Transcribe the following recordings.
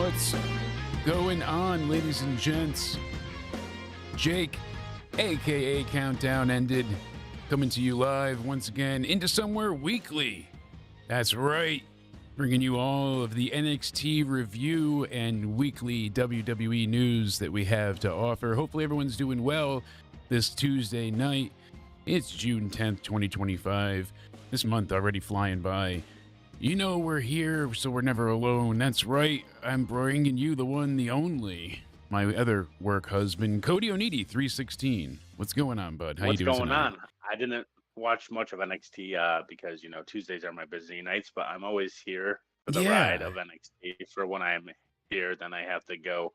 What's going on, ladies and gents? Jake, aka Countdown Ended, coming to you live once again into Somewhere Weekly. That's right, bringing you all of the NXT review and weekly WWE news that we have to offer. Hopefully everyone's doing well this Tuesday night. It's June 10th, 2025. This month already flying by. You know we're here, so we're never alone. That's right, I'm bringing you the one, the only, my other work husband, Cody Onidi, 316. What's going on, bud? How you doing tonight? What's going on? I didn't watch much of NXT because, Tuesdays are my busy nights, but I'm always here for the ride of NXT. For when I'm here, then I have to go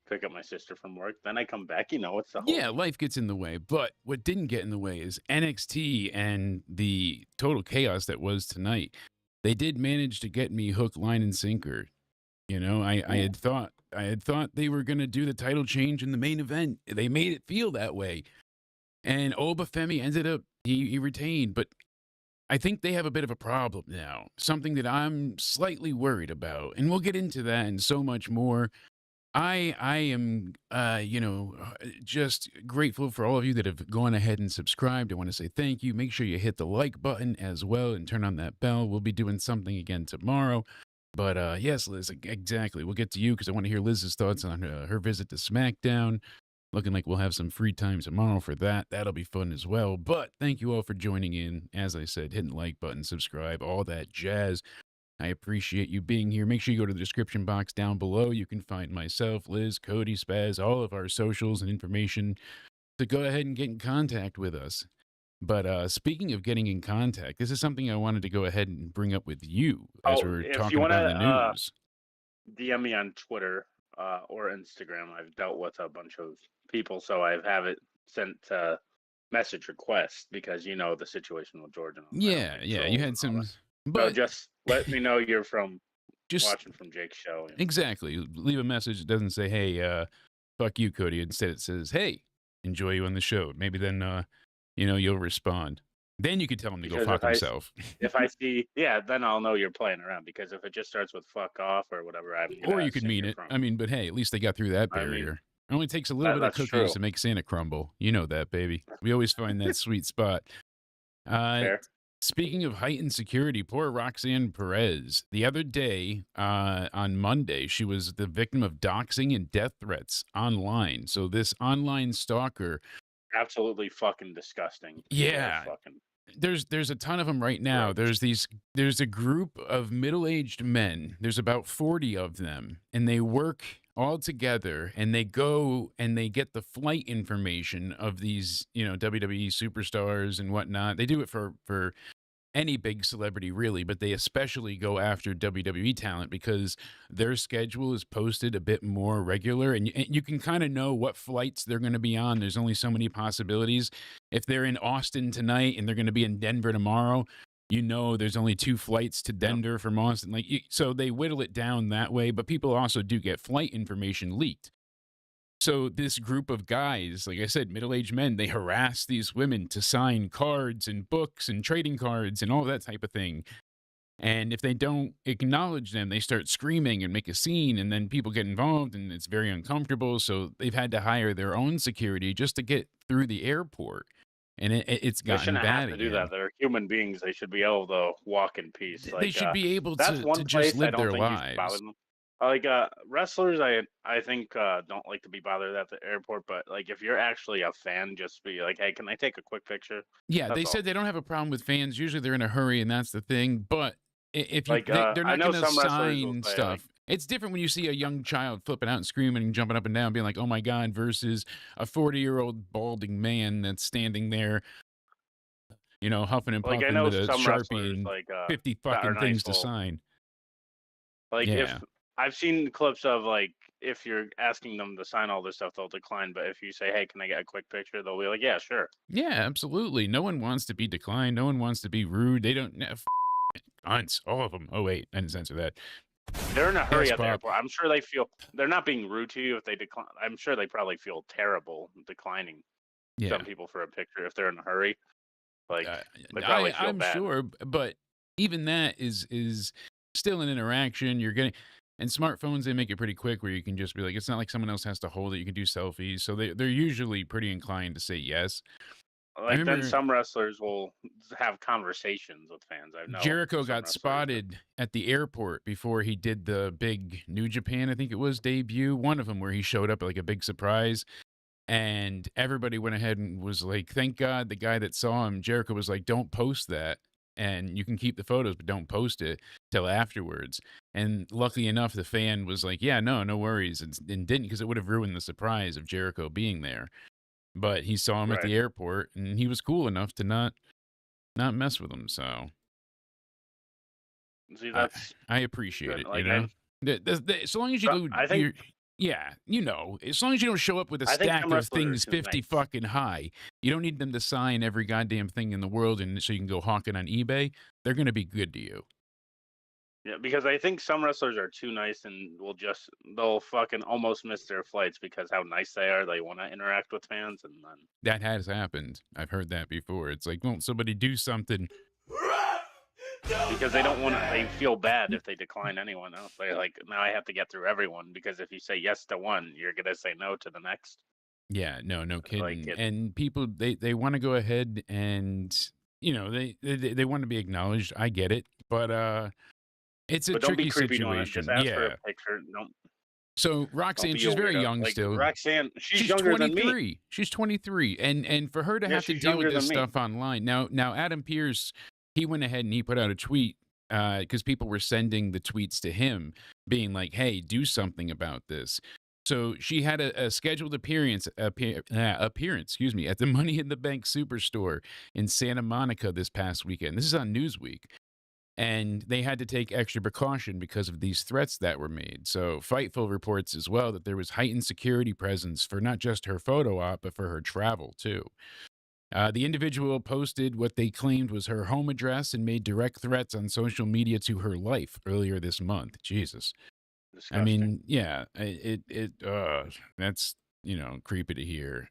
pick up my sister from work. Then I come back, it's the whole... Yeah, life gets in the way, but what didn't get in the way is NXT and the total chaos that was tonight. They did manage to get me hook, line, and sinker. I had thought they were going to do the title change in the main event. They made it feel that way. And Obafemi ended up, he retained. But I think they have a bit of a problem now, something that I'm slightly worried about. And we'll get into that and so much more. I am, just grateful for all of you that have gone ahead and subscribed. I want to say thank you. Make sure you hit the like button as well and turn on that bell. We'll be doing something again tomorrow. But yes, Liz, exactly. We'll get to you because I want to hear Liz's thoughts on her visit to SmackDown. Looking like we'll have some free time tomorrow for that. That'll be fun as well. But thank you all for joining in. As I said, hitting the like button, subscribe, all that jazz. I appreciate you being here. Make sure you go to the description box down below. You can find myself, Liz, Cody, Spaz, all of our socials and information to go ahead and get in contact with us. But speaking of getting in contact, this is something I wanted to go ahead and bring up with you as we're talking about the news. DM me on Twitter or Instagram. I've dealt with a bunch of people, so I have it sent message requests because the situation with Georgia. Yeah, you had some... But so just let me know you're watching from Jake's show. Exactly. Leave a message that doesn't say, hey, fuck you, Cody. Instead it says, hey, enjoy you on the show. Maybe then, you'll respond. Then you can tell him to go fuck himself. If I see, then I'll know you're playing around. Because if it just starts with fuck off or whatever, or you could mean it. But hey, at least they got through that barrier. It only takes a little bit of cookies to make Santa crumble. You know that, baby. We always find that sweet spot. Fair. Speaking of heightened security, poor Roxanne Perez. The other day, on Monday, she was the victim of doxing and death threats online. So this online stalker... Absolutely fucking disgusting. Yeah. There's a ton of them right now. Right. There's a group of middle-aged men. There's about 40 of them. And they work all together, and they go and they get the flight information of these, WWE superstars and whatnot. They do it for any big celebrity, really, but they especially go after WWE talent because their schedule is posted a bit more regular, and you can kind of know what flights they're going to be on. There's only so many possibilities. If they're in Austin tonight and they're going to be in Denver tomorrow, there's only 2 flights to Denver from Austin. So they whittle it down that way, but people also do get flight information leaked. So this group of guys, like I said, middle-aged men, they harass these women to sign cards and books and trading cards and all that type of thing. And if they don't acknowledge them, they start screaming and make a scene, and then people get involved, and it's very uncomfortable. So they've had to hire their own security just to get through the airport. And it's gotten bad. They shouldn't have to do that. They're human beings. They should be able to walk in peace. They should be able to just live their lives. Wrestlers, I think don't like to be bothered at the airport, but if you're actually a fan, just be like, hey, can I take a quick picture? Yeah, they said they don't have a problem with fans. Usually they're in a hurry, and that's the thing. But if you, they're not going to sign stuff. It's different when you see a young child flipping out and screaming and jumping up and down, being like, oh my God, versus a 40-year-old balding man that's standing there, huffing and puffing with a Sharpie and 50 fucking things to sign. If I've seen clips of if you're asking them to sign all this stuff, they'll decline. But if you say, hey, can I get a quick picture? They'll be like, yeah, sure. Yeah, absolutely. No one wants to be declined. No one wants to be rude. They don't cunts, all of them. Oh, wait, I didn't censor that. They're in a hurry at the airport. I'm sure they feel they're not being rude to you if they decline. I'm sure they probably feel terrible declining some people for a picture if they're in a hurry. They probably feel I'm bad. Sure, but even that is still an interaction. You're getting And smartphones, they make it pretty quick where you can just be like, it's not like someone else has to hold it. You can do selfies. So they're usually pretty inclined to say yes. I Like then remember some wrestlers will have conversations with fans. I know Jericho some got wrestlers that spotted at the airport before he did the big New Japan, I think it was, debut. One of them where he showed up like a big surprise. And everybody went ahead and was like, thank God the guy that saw him, Jericho was like, don't post that. And you can keep the photos, but don't post it till afterwards. And luckily enough, the fan was like, yeah, no worries. And didn't, because it would have ruined the surprise of Jericho being there. But he saw him at right. the airport and he was cool enough to not mess with him. So See, I that's I appreciate good. it, you Like know? So long as you so go, I think you're, yeah, you know, as long as you don't show up with a I think some stack of wrestlers are things too 50 nice. fucking high, you don't need them to sign every goddamn thing in the world and so you can go hawking on eBay. They're going to be good to you. Yeah, because I think some wrestlers are too nice and they'll fucking almost miss their flights because how nice they are. They want to interact with fans, and then That has happened. I've heard that before. It's like, won't somebody do something? because they don't want to, they feel bad if they decline anyone else. They're like, now I have to get through everyone because if you say yes to one, you're gonna say no to the next. Yeah, no Like kidding. it, And people, they want to go ahead and, you know, they want to be acknowledged. I get it. But it's a but don't be tricky creepy doing it. Just situation. ask for a Yeah. picture. So Don't Roxanne, be a she's very weirdo. young Like still. Roxanne, she's She's younger than me. 23. She's 23. And for her to Yeah, have to she's deal with younger this than me. stuff online. Now Adam Pearce, he went ahead and he put out a tweet because people were sending the tweets to him being like, hey, do something about this. So she had a scheduled appearance, excuse me, at the Money in the Bank Superstore in Santa Monica this past weekend. This is on Newsweek. And they had to take extra precaution because of these threats that were made. So Fightful reports as well that there was heightened security presence for not just her photo op, but for her travel too. The individual posted what they claimed was her home address and made direct threats on social media to her life earlier this month. Jesus. I Disgusting. mean, yeah, that's, you know, creepy to hear.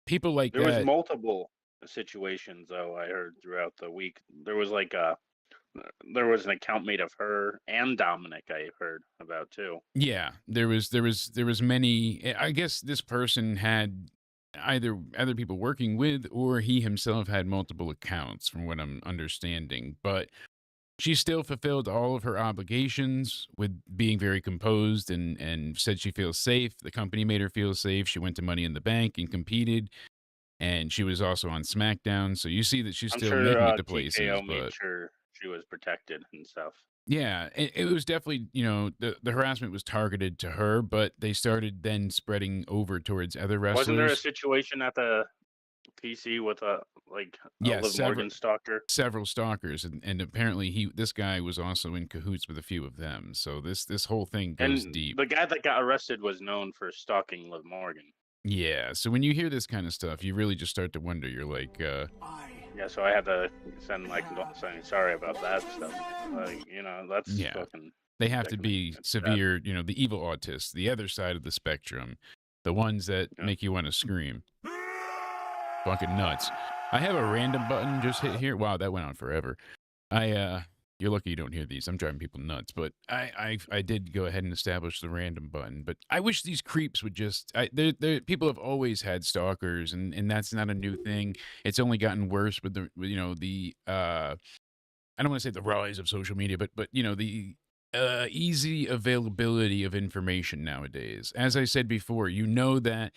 People like There was that. multiple situations though. I heard throughout the week. There was an account made of her and Dominic. I heard about too. Yeah, there was many. I guess this person had either other people working with or he himself had multiple accounts from what I'm understanding, but she still fulfilled all of her obligations with being very composed and said she feels safe. The company made her feel safe. She went to Money in the Bank and competed, and she was also on SmackDown. So you see that she's I'm still sure making it to places, TKO made but sure she was protected and stuff. yeah, it was definitely, you know, the harassment was targeted to her, but they started then spreading over towards other Wasn't there a wrestlers. situation at the PC with a Yes, Liv Morgan stalker? several stalkers, and apparently this guy was also in cahoots with a few of them. So this whole thing goes And deep. the guy that got arrested was known for stalking Liv Morgan. Yeah, so when you hear this kind of stuff, you really just start to wonder. You're like, Yeah, so I had to send my condolences saying sorry about that stuff. Like, that's yeah, fucking they have to sickening. be It's sad. severe. You know, the evil autists, the other side of the spectrum, the ones that Yeah. make you want to scream. Fucking nuts. I have a random button just hit here. Wow, that went on forever. You're lucky you don't hear these. I'm driving people nuts, but I did go ahead and establish the random button. But I wish these creeps would just. People have always had stalkers, and that's not a new thing. It's only gotten worse with the I don't want to say the rise of social media, but you know the easy availability of information nowadays. As I said before, you know that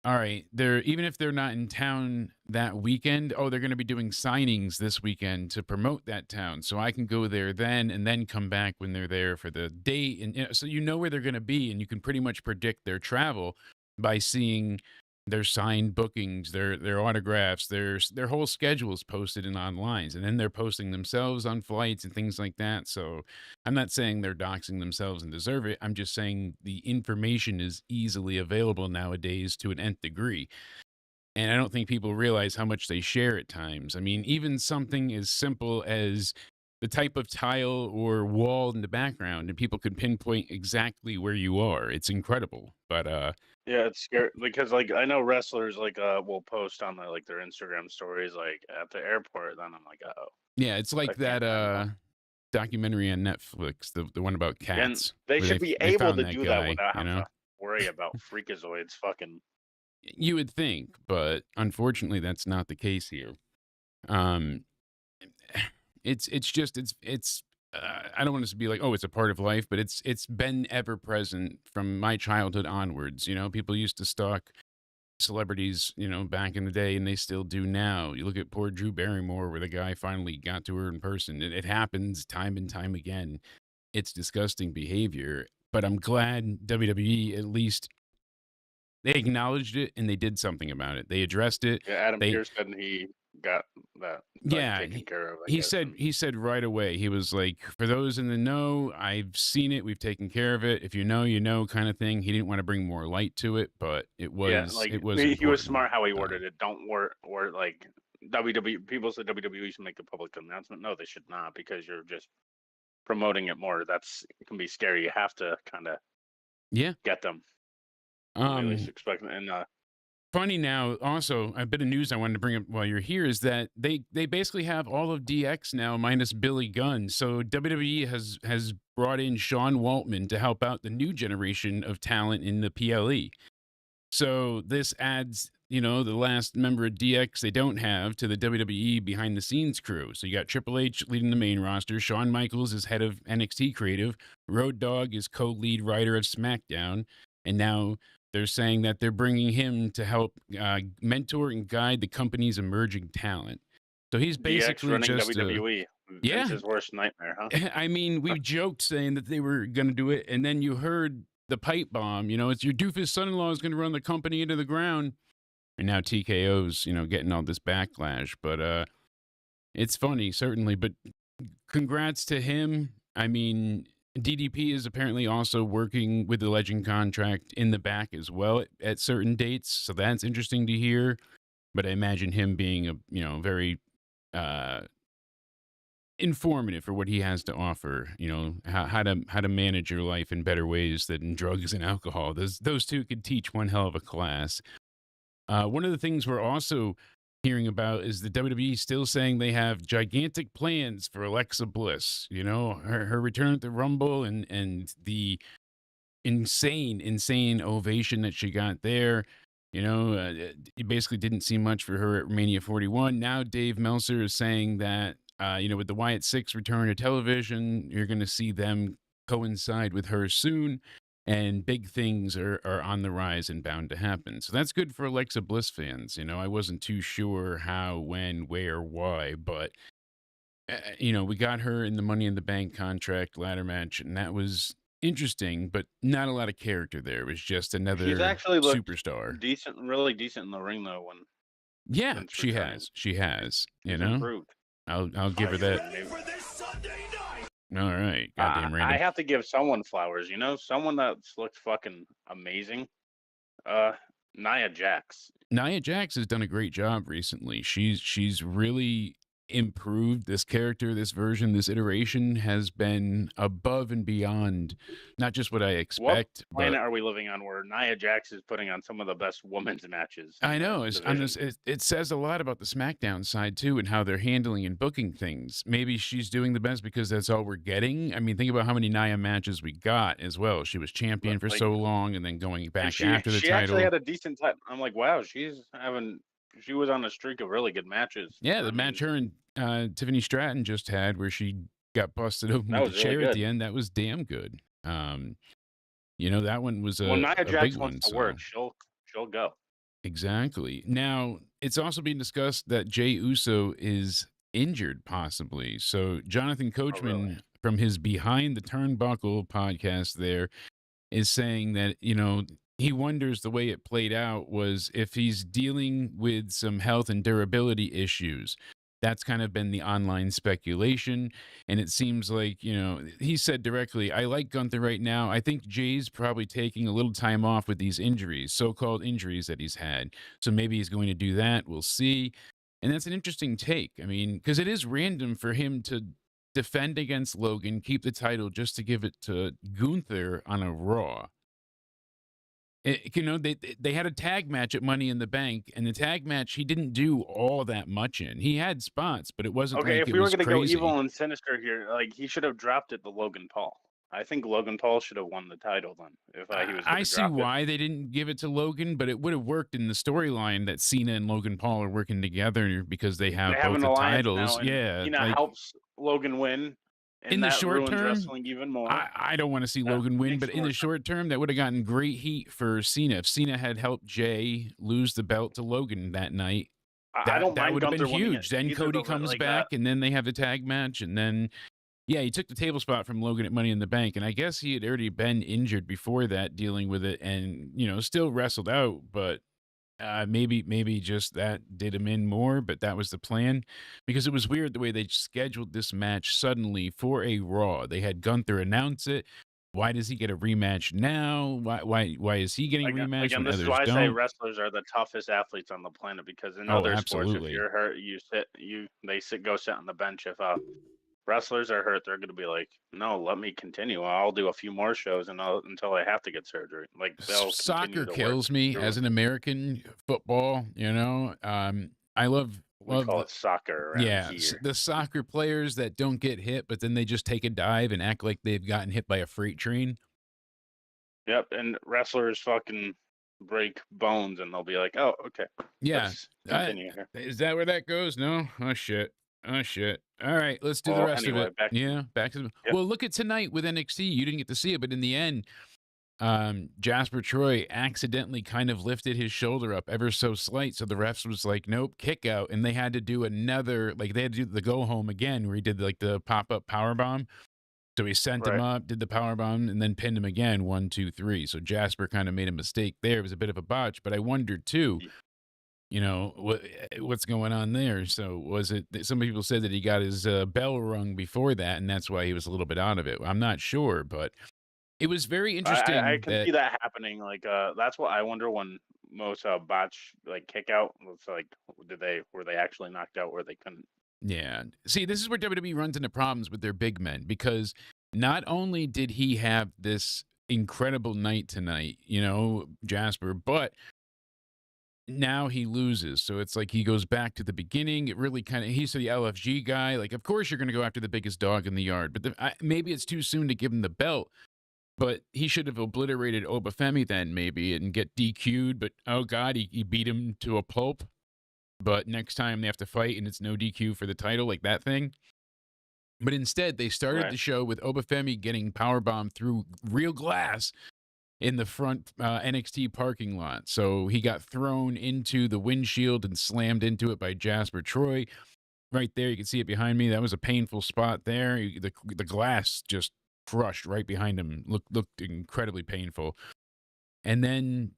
all right, they're even if they're not in town that weekend, oh, they're going to be doing signings this weekend to promote that town. So I can go there then and then come back when they're there for the date. And so you know where they're going to be, and you can pretty much predict their travel by seeing their signed bookings, their autographs, their whole schedules posted in online, and then they're posting themselves on flights and things like that. So I'm not saying they're doxing themselves and deserve it. I'm just saying the information is easily available nowadays to an nth degree. And I don't think people realize how much they share at times. I mean, even something as simple as the type of tile or wall in the background, and people can pinpoint exactly where you are. It's incredible. But Yeah, it's scary because I know wrestlers will post on their Instagram stories at the airport. Then I'm like, oh, yeah, it's like that can't happen. documentary on Netflix, the one about And cats, they where should be they able found to that do that guy, without you having know? to worry about freakazoids fucking. You would think, but unfortunately, that's not the case here. Um, it's just I don't want us to be like, oh, it's a part of life, but it's been ever present from my childhood onwards. You know, people used to stalk celebrities, you know, back in the day, and they still do now. You look at poor Drew Barrymore, where the guy finally got to her in person. It happens time and time again. It's disgusting behavior, but I'm glad WWE at least they acknowledged it and they did something about it. They addressed it. Yeah, Adam They Pearce said he got that like Yeah, taken care of, I he guess. said And he said right away, he was like, "For those in the know, I've seen it, we've taken care of it. If you know, you know," kind of thing. He didn't want to bring more light to it, but yeah, like it was he was important. smart how he worded it. Don't word like WWE. People said WWE should make a public announcement. No, they should not, because you're just promoting it more. That's it can be scary. You have to kind of Yeah. get them. At least Um expect. And Funny now, also, a bit of news I wanted to bring up while you're here is that they basically have all of DX now minus Billy Gunn. So WWE has brought in Sean Waltman to help out the new generation of talent in the PLE. So this adds, you know, the last member of DX they don't have to the WWE behind the scenes crew. So you got Triple H leading the main roster, Shawn Michaels is head of NXT Creative, Road Dogg is co-lead writer of SmackDown, and now they're saying that they're bringing him to help mentor and guide the company's emerging talent. So he's DX basically running just WWE, yeah. Vince's worst nightmare, huh? I mean, we joked saying that they were going to do it, and then you heard the pipe bomb. You know, it's your doofus son-in-law is going to run the company into the ground, and now TKO's, you know, getting all this backlash. But it's funny, certainly. But congrats to him. I mean, DDP is apparently also working with the Legend contract in the back as well at certain dates, so that's interesting to hear. But I imagine him being a very uh, informative for what he has to offer. You know, how to manage your life in better ways than drugs and alcohol. Those two could teach one hell of a class. One of the things we're also hearing about is the WWE still saying they have gigantic plans for Alexa Bliss. You know, her return at the Rumble and the insane ovation that she got there. You know, you basically didn't see much for her at Mania 41. Now Dave Meltzer is saying that, you know, with the Wyatt Six return to television, you're going to see them coincide with her soon. And big things are on the rise and bound to happen. So that's good for Alexa Bliss fans. You know, I wasn't too sure how, when, where, why, but, you know, we got her in the Money in the Bank contract ladder match, and that was interesting, but not a lot of character there. It was just She's another actually looked superstar. decent, really decent in the ring though. When Yeah, since she returning, has. She has. You she's know, improved. I'll give her that. All right, goddamn I random. have to give someone flowers. You know, someone that's looked fucking amazing. Nia Jax. Nia Jax has done a great job recently. She's really improved. This character, this version, this iteration has been above and beyond not just what I What expect, planet but are we living on where Nia Jax is putting on some of the best women's matches I in the know it's on division? this. It says a lot about the SmackDown side too, and how they're handling and booking things. Maybe she's doing the best because that's all we're getting. I mean, think about how many Nia matches we got as well. She was champion for Like, so long, and then going and back she after the she actually title. had a decent time. I'm like, wow, she was on a streak of really good matches. Yeah, I the mean, match her and Tiffany Stratton just had, where she got busted open that with the was really chair at good. the end, that was damn good. You know, that one was When Nia a big Jax wants one. to So work, she'll go. exactly. Now, it's also being discussed that Jay Uso is injured, possibly. So, Jonathan Oh, really? Coachman, from his Behind the Turnbuckle podcast, there is saying that, you know, he wonders the way it played out was if he's dealing with some health and durability issues. That's kind of been the online speculation. And it seems like, you know, he said directly, I like Gunther right now. I think Jay's probably taking a little time off with these injuries, so called injuries that he's had. So maybe he's going to do that. We'll see. And that's an interesting take. I mean, because it is random for him to defend against Logan, keep the title just to give it to Gunther on a Raw. They had a tag match at Money in the Bank, and the tag match he didn't do all that much in. He had spots, but it wasn't Okay, like if it we were was gonna go crazy. evil and sinister here, like he should have dropped it to Logan Paul. I think Logan Paul should have won the title then if he was I gonna see drop it. why they didn't give it to Logan, but it would have worked in the storyline that Cena and Logan Paul are working together because they They have have both an the alliance titles. now, and Yeah, Cena like helps Logan win, in and the that short ruins term, wrestling even more. I don't want to see That Logan win, but makes in more the sense. short term, that would have gotten great heat for Cena. If Cena had helped Jay lose the belt to Logan that night, I that don't that mind would have been Gunther winning it huge. Then either, Cody but comes like that. back, and then they have the tag match, and then yeah, he took the table spot from Logan at Money in the Bank, and I guess he had already been injured before that, dealing with it, and still wrestled out, but maybe just that did him in more, but that was the plan because it was weird the way they scheduled this match suddenly for a Raw. They had Gunther announce it. Why does he get a rematch now? Why is he getting rematched Again, when this is others why I say don't? wrestlers are the toughest athletes on the planet, because in Oh, other sports, if absolutely. you're hurt, go sit on the bench. If wrestlers are hurt, they're going to be like, no, let me continue. I'll do a few more shows until I have to get surgery. Like they'll continue Soccer to work kills me through as it. an American. Football, I We love call the it soccer around yeah, here. the soccer players that don't get hit, but then they just take a dive and act like they've gotten hit by a freight train. Yep, and wrestlers fucking break bones, and they'll be like, oh, okay, Yeah. let's continue here. Is that where that goes? No? Oh, shit. Oh, shit. All right, let's do the Well, rest of anyway, it. back. Yeah, back to the Yep. well, look at tonight with NXT. You didn't get to see it, but in the end, Jasper Troy accidentally kind of lifted his shoulder up ever so slight, so the refs was like, nope, kick out, and they had to do another, like, they had to do the go home again, where he did, like, the pop-up power bomb. So he sent him Right. up, did the power bomb, and then pinned him again, 1, 2, 3. So Jasper kind of made a mistake there. It was a bit of a botch, but I wondered too, what's going on there. So was it that some people said that he got his bell rung before that, and that's why he was a little bit out of it. I'm not sure, but it was very I interesting can that see that happening. Like, that's what I wonder when most botch like kick out was like, were they actually knocked out where they couldn't? yeah. See, this is where WWE runs into problems with their big men because not only did he have this incredible night tonight, Jasper, but now he loses. So it's like he goes back to the beginning. It really kind of, he's the LFG guy. Like, of course, you're going to go after the biggest dog in the yard, but maybe it's too soon to give him the belt. But he should have obliterated Obafemi then, maybe, and get DQ'd. But oh God, he beat him to a pulp. But next time they have to fight and it's no DQ for the title, like that thing. But instead, they started Right. the show with Obafemi getting powerbombed through real glass in the front NXT parking lot. So he got thrown into the windshield and slammed into it by Jasper Troy. Right there, you can see it behind me. That was a painful spot there. The glass just crushed right behind him. Looked incredibly painful. And then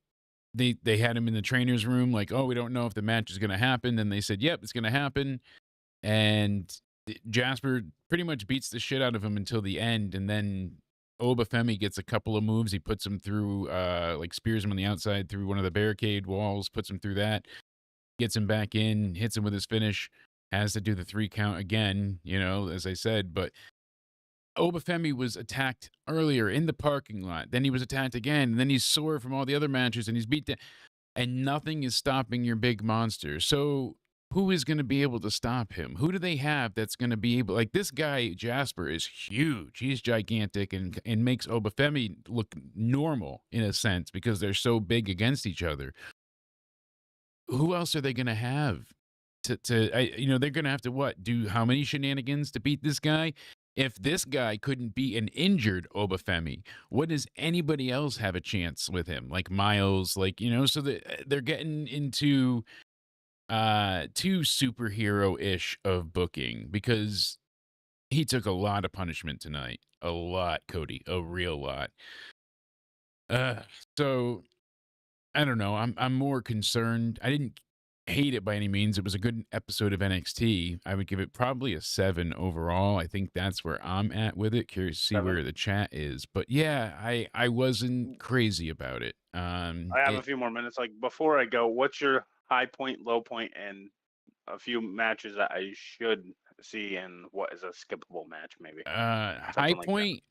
they had him in the trainer's room, like, oh, we don't know if the match is going to happen. Then they said, yep, it's going to happen. And Jasper pretty much beats the shit out of him until the end. And then Obafemi gets a couple of moves. He puts him through, like spears him on the outside through one of the barricade walls, puts him through that, gets him back in, hits him with his finish, has to do the 3 count again, as I said. But Obafemi was attacked earlier in the parking lot. Then he was attacked again. And then he's sore from all the other matches and he's beat down. And nothing is stopping your big monster. So who is going to be able to stop him? Who do they have that's going to be able, like this guy, Jasper, is huge. He's gigantic and makes Obafemi look normal in a sense because they're so big against each other. Who else are they going to have they're going to have to do how many shenanigans to beat this guy? If this guy couldn't be an injured Obafemi, what does anybody else have a chance with him? Like Miles, so they're getting into too superhero-ish of booking because he took a lot of punishment tonight. A lot, Cody. A real lot. So I don't know. I'm more concerned. I didn't hate it by any means. It was a good episode of NXT. I would give it probably a 7 overall. I think that's where I'm at with it. Curious to see 7. where the chat is. But yeah, I wasn't crazy about it. I have a few more minutes. Like before I go, what's your high point, low point, and a few matches that I should see, and what is a skippable match, maybe High something like that. point.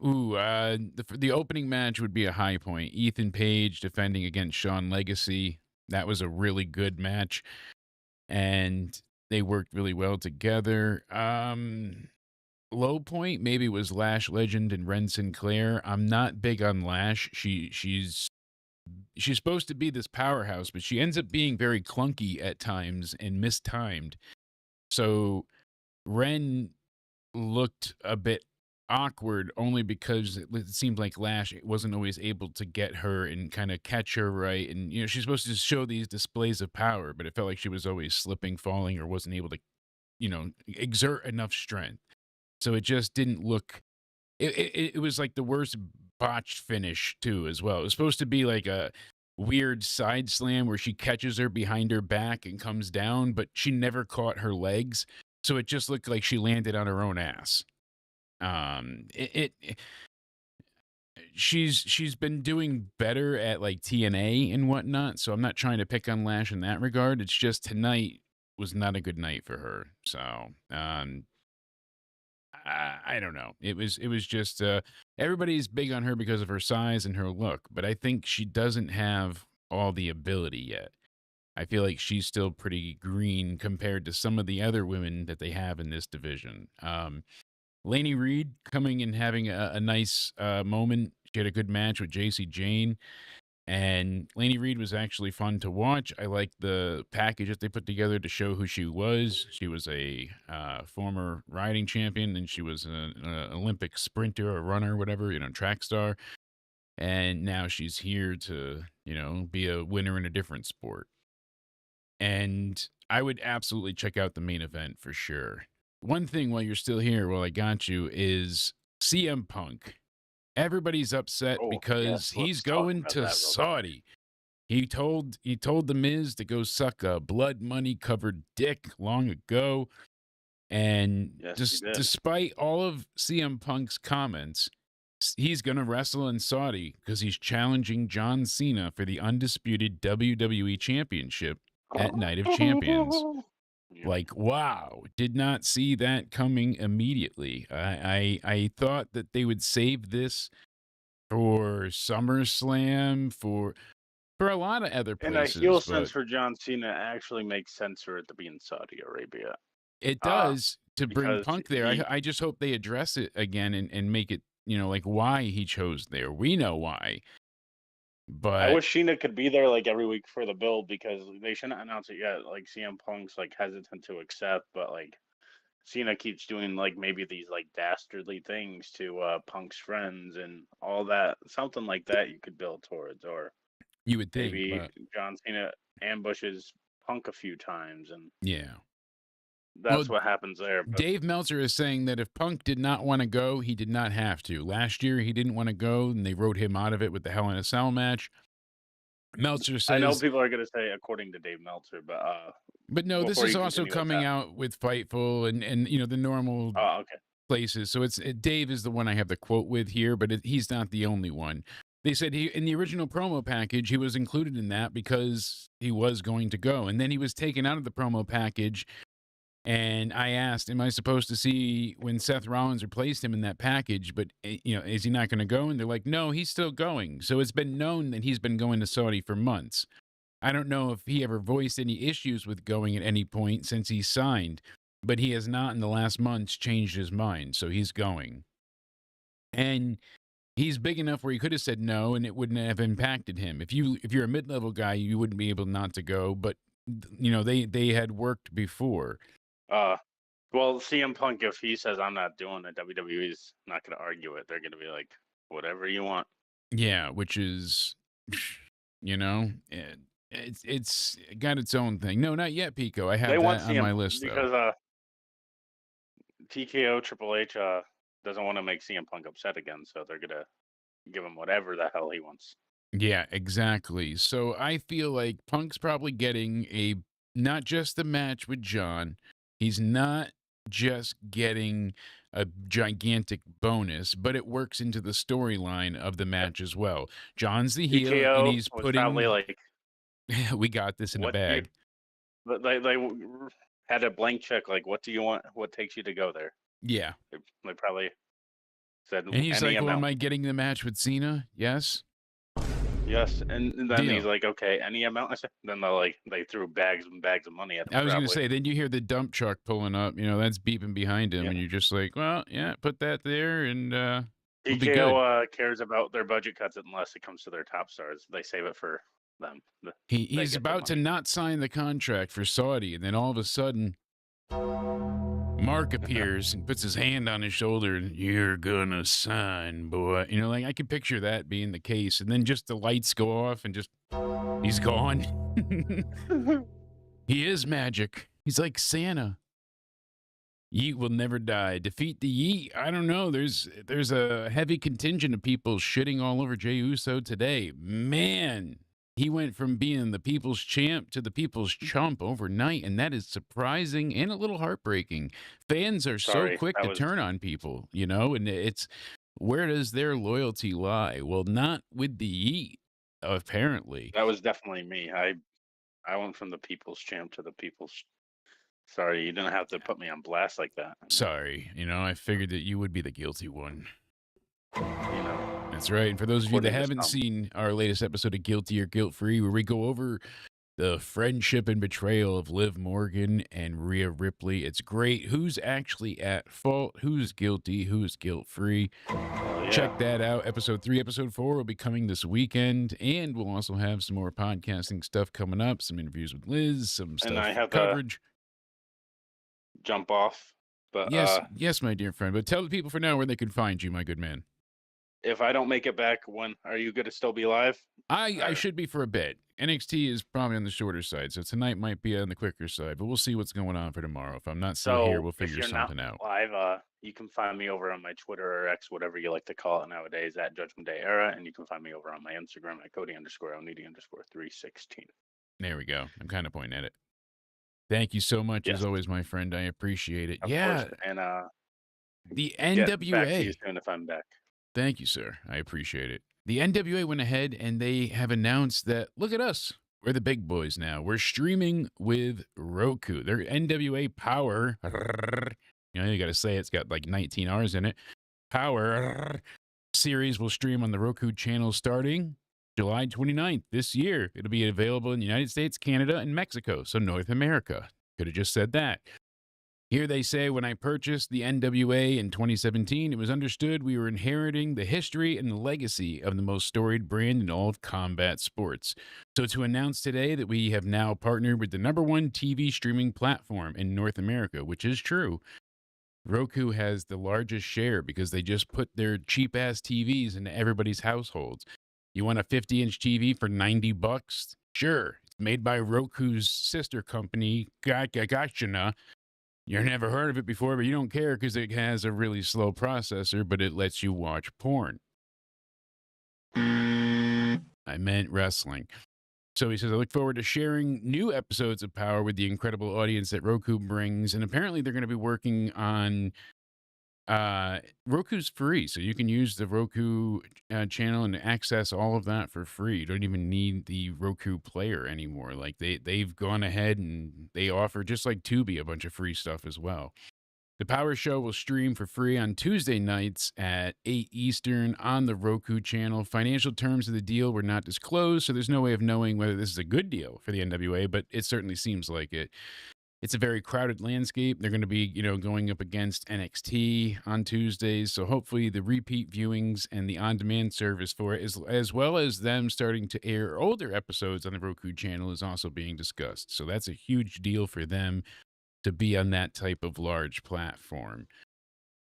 Ooh, the opening match would be a high point. Ethan Page defending against Shawn Legacy. That was a really good match, and they worked really well together. Low point maybe was Lash Legend and Ren Sinclair. I'm not big on Lash. She's supposed to be this powerhouse, but she ends up being very clunky at times and mistimed. So Ren looked a bit awkward only because it seemed like Lash wasn't always able to get her and kind of catch her right. And, she's supposed to show these displays of power, but it felt like she was always slipping, falling, or wasn't able to, exert enough strength. So it just didn't look, it was like the worst botched finish too, as well. It was supposed to be like a weird side slam where she catches her behind her back and comes down, but she never caught her legs. So it just looked like she landed on her own ass. She's been doing better at like TNA and whatnot, so I'm not trying to pick on Lash in that regard. It's just tonight was not a good night for her. So I don't know. It was just everybody's big on her because of her size and her look, but I think she doesn't have all the ability yet. I feel like she's still pretty green compared to some of the other women that they have in this division. Lainey Reed coming and having a nice moment. She had a good match with JC Jane. And Lainey Reed was actually fun to watch. I liked the package that they put together to show who she was. She was a former riding champion, and she was an Olympic sprinter or runner, whatever, track star. And now she's here to, be a winner in a different sport. And I would absolutely check out the main event for sure. One thing while you're still here, while I got you, is CM Punk. Everybody's upset Oh, because yes, he's let's talk going about to that real quick. Saudi. He told the Miz to go suck a blood money covered dick long ago. And Yes, he did. despite all of CM Punk's comments, he's going to wrestle in Saudi because he's challenging John Cena for the undisputed WWE Championship at Night of Champions. Yeah. Like, wow, did not see that coming immediately. I thought that they would save this for SummerSlam, for a lot of other In a heel places, sense but for John Cena, it actually makes sense for it to be in Saudi Arabia. it does to bring Because Punk there. he, I just hope they address it again and make it, like why he chose there. We know why. I But wish Cena could be there like every week for the build because they shouldn't announce it yet. Like CM Punk's like hesitant to accept, but like Cena keeps doing like maybe these like dastardly things to Punk's friends and all that. Something like that you could build towards, or you would think, maybe but John Cena ambushes Punk a few times, and yeah. that's what happens there. But Dave Meltzer is saying that if Punk did not want to go, he did not have to. Last year, he didn't want to go, and they wrote him out of it with the Hell in a Cell match. Meltzer I know says, people are going to say according to Dave Meltzer, but no, this before is you also continue with coming that. out with Fightful and the normal Oh, okay. places. So Dave is the one I have the quote with here, but he's not the only one. They said in the original promo package, he was included in that because he was going to go. And then he was taken out of the promo package. And I asked, am I supposed to see when Seth Rollins replaced him in that package? But, is he not going to go? And they're like, no, he's still going. So it's been known that he's been going to Saudi for months. I don't know if he ever voiced any issues with going at any point since he signed, but he has not in the last months changed his mind. So he's going. And he's big enough where he could have said no and it wouldn't have impacted him. If you're a mid-level guy, you wouldn't be able not to go, but they had worked before. Well, CM Punk, if he says I'm not doing it, WWE's not going to argue it. They're going to be like, whatever you want. Yeah, which is, it's got its own thing. No, not yet, Pico. I have They want that on CM my list because though. TKO Triple H doesn't want to make CM Punk upset again, so they're going to give him whatever the hell he wants. Yeah, exactly. So I feel like Punk's probably getting not just the match with John. He's not just getting a gigantic bonus, but it works into the storyline of the match as well. John's the heel, TKO and he's was probably like, we got this in a what bag. they had a blank check, like, what do you want? What takes you to go there? Yeah. They probably Said And he's any like, well, am amount. I getting the match with Cena? Yes. Yes, and then he's Deal. like, okay, any amount. I said. Then they threw bags and bags of money at him. I was going to Probably. say, then you hear the dump truck pulling up, that's beeping behind him. Yeah. And you're just like, well, yeah, put that there and we'll be good. TKO cares about their budget cuts unless it comes to their top stars. They save it for them. They He's get the about to money. not sign the contract for Saudi. And then all of a sudden, Mark appears and puts his hand on his shoulder and you're gonna sign, boy. I could picture that being the case. And then just the lights go off and just he's gone. He is magic. He's like Santa. Yeet will never die. Defeat the Yeet. I don't know. There's a heavy contingent of people shitting all over Jey Uso today. Man, he went from being the people's champ to the people's chump overnight, and that is surprising and a little heartbreaking. Fans are so quick to turn on people, and it's where does their loyalty lie? Well, not with the Yeet, apparently. That was definitely me. I went from the people's champ to the people's. Sorry, you didn't have to put me on blast like that. Sorry, I figured that you would be the guilty one. You That's right. And for those of you that haven't seen our latest episode of Guilty or Guilt-Free, where we go over the friendship and betrayal of Liv Morgan and Rhea Ripley, it's great. Who's actually at fault? Who's guilty? Who's guilt-free? yeah. Check that out. Episode 3, Episode 4 will be coming this weekend, and we'll also have some more podcasting stuff coming up, some interviews with Liz, some stuff And I have coverage. Jump off, but yes, my dear friend. But tell the people for now where they can find you, my good man. If I don't make it back, when are you going to still be live? I should be for a bit. NXT is probably on the shorter side, so tonight might be on the quicker side. But we'll see what's going on for tomorrow. If I'm not still here, we'll figure something out. Live, you can find me over on my Twitter or X, whatever you like to call it nowadays, at Judgment Day Era, and you can find me over on my Instagram at Cody_Onidi_316. There we go. I'm kind of pointing at it. Thank you so much, as always, my friend. I appreciate it. Of course. And the NWA. Back to you soon if I'm back. Thank you, sir. I appreciate it. The NWA went ahead and they have announced that, look at us. We're the big boys now. We're streaming with Roku. Their NWA Power. You got to say it's got like 19 R's in it. Power series will stream on the Roku channel starting July 29th this year. It'll be available in the United States, Canada, and Mexico. So North America. Could have just said that. Here they say, when I purchased the NWA in 2017, it was understood we were inheriting the history and the legacy of the most storied brand in all of combat sports. So to announce today that we have now partnered with the #1 TV streaming platform in North America, which is true. Roku has the largest share because they just put their cheap-ass TVs into everybody's households. You want a 50-inch TV for $90? Sure. It's made by Roku's sister company, Gachana. You've never heard of it before, but you don't care because it has a really slow processor, but it lets you watch porn. I meant wrestling. So he says, I look forward to sharing new episodes of Power with the incredible audience that Roku brings. And apparently they're going to be working on Roku's free. So you can use the Roku channel and access all of that for free. You don't even need the Roku player anymore. Like they've gone ahead and they offer, just like Tubi, a bunch of free stuff as well. The Power Show will stream for free on Tuesday nights at 8 Eastern on the Roku channel. Financial terms of the deal were not disclosed, so there's no way of knowing whether this is a good deal for the NWA, but it certainly seems like it. It's a very crowded landscape. They're going to be, going up against NXT on Tuesdays, so hopefully the repeat viewings and the on-demand service for it, as well as them starting to air older episodes on the Roku channel, is also being discussed. So that's a huge deal for them to be on that type of large platform.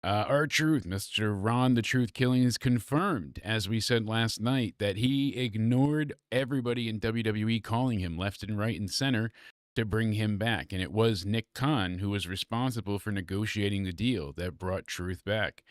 R-Truth, Mr. Ron the Truth Killing, is confirmed, as we said last night, that he ignored everybody in WWE calling him left and right and center to bring him back. And it was Nick Khan who was responsible for negotiating the deal that brought Truth back.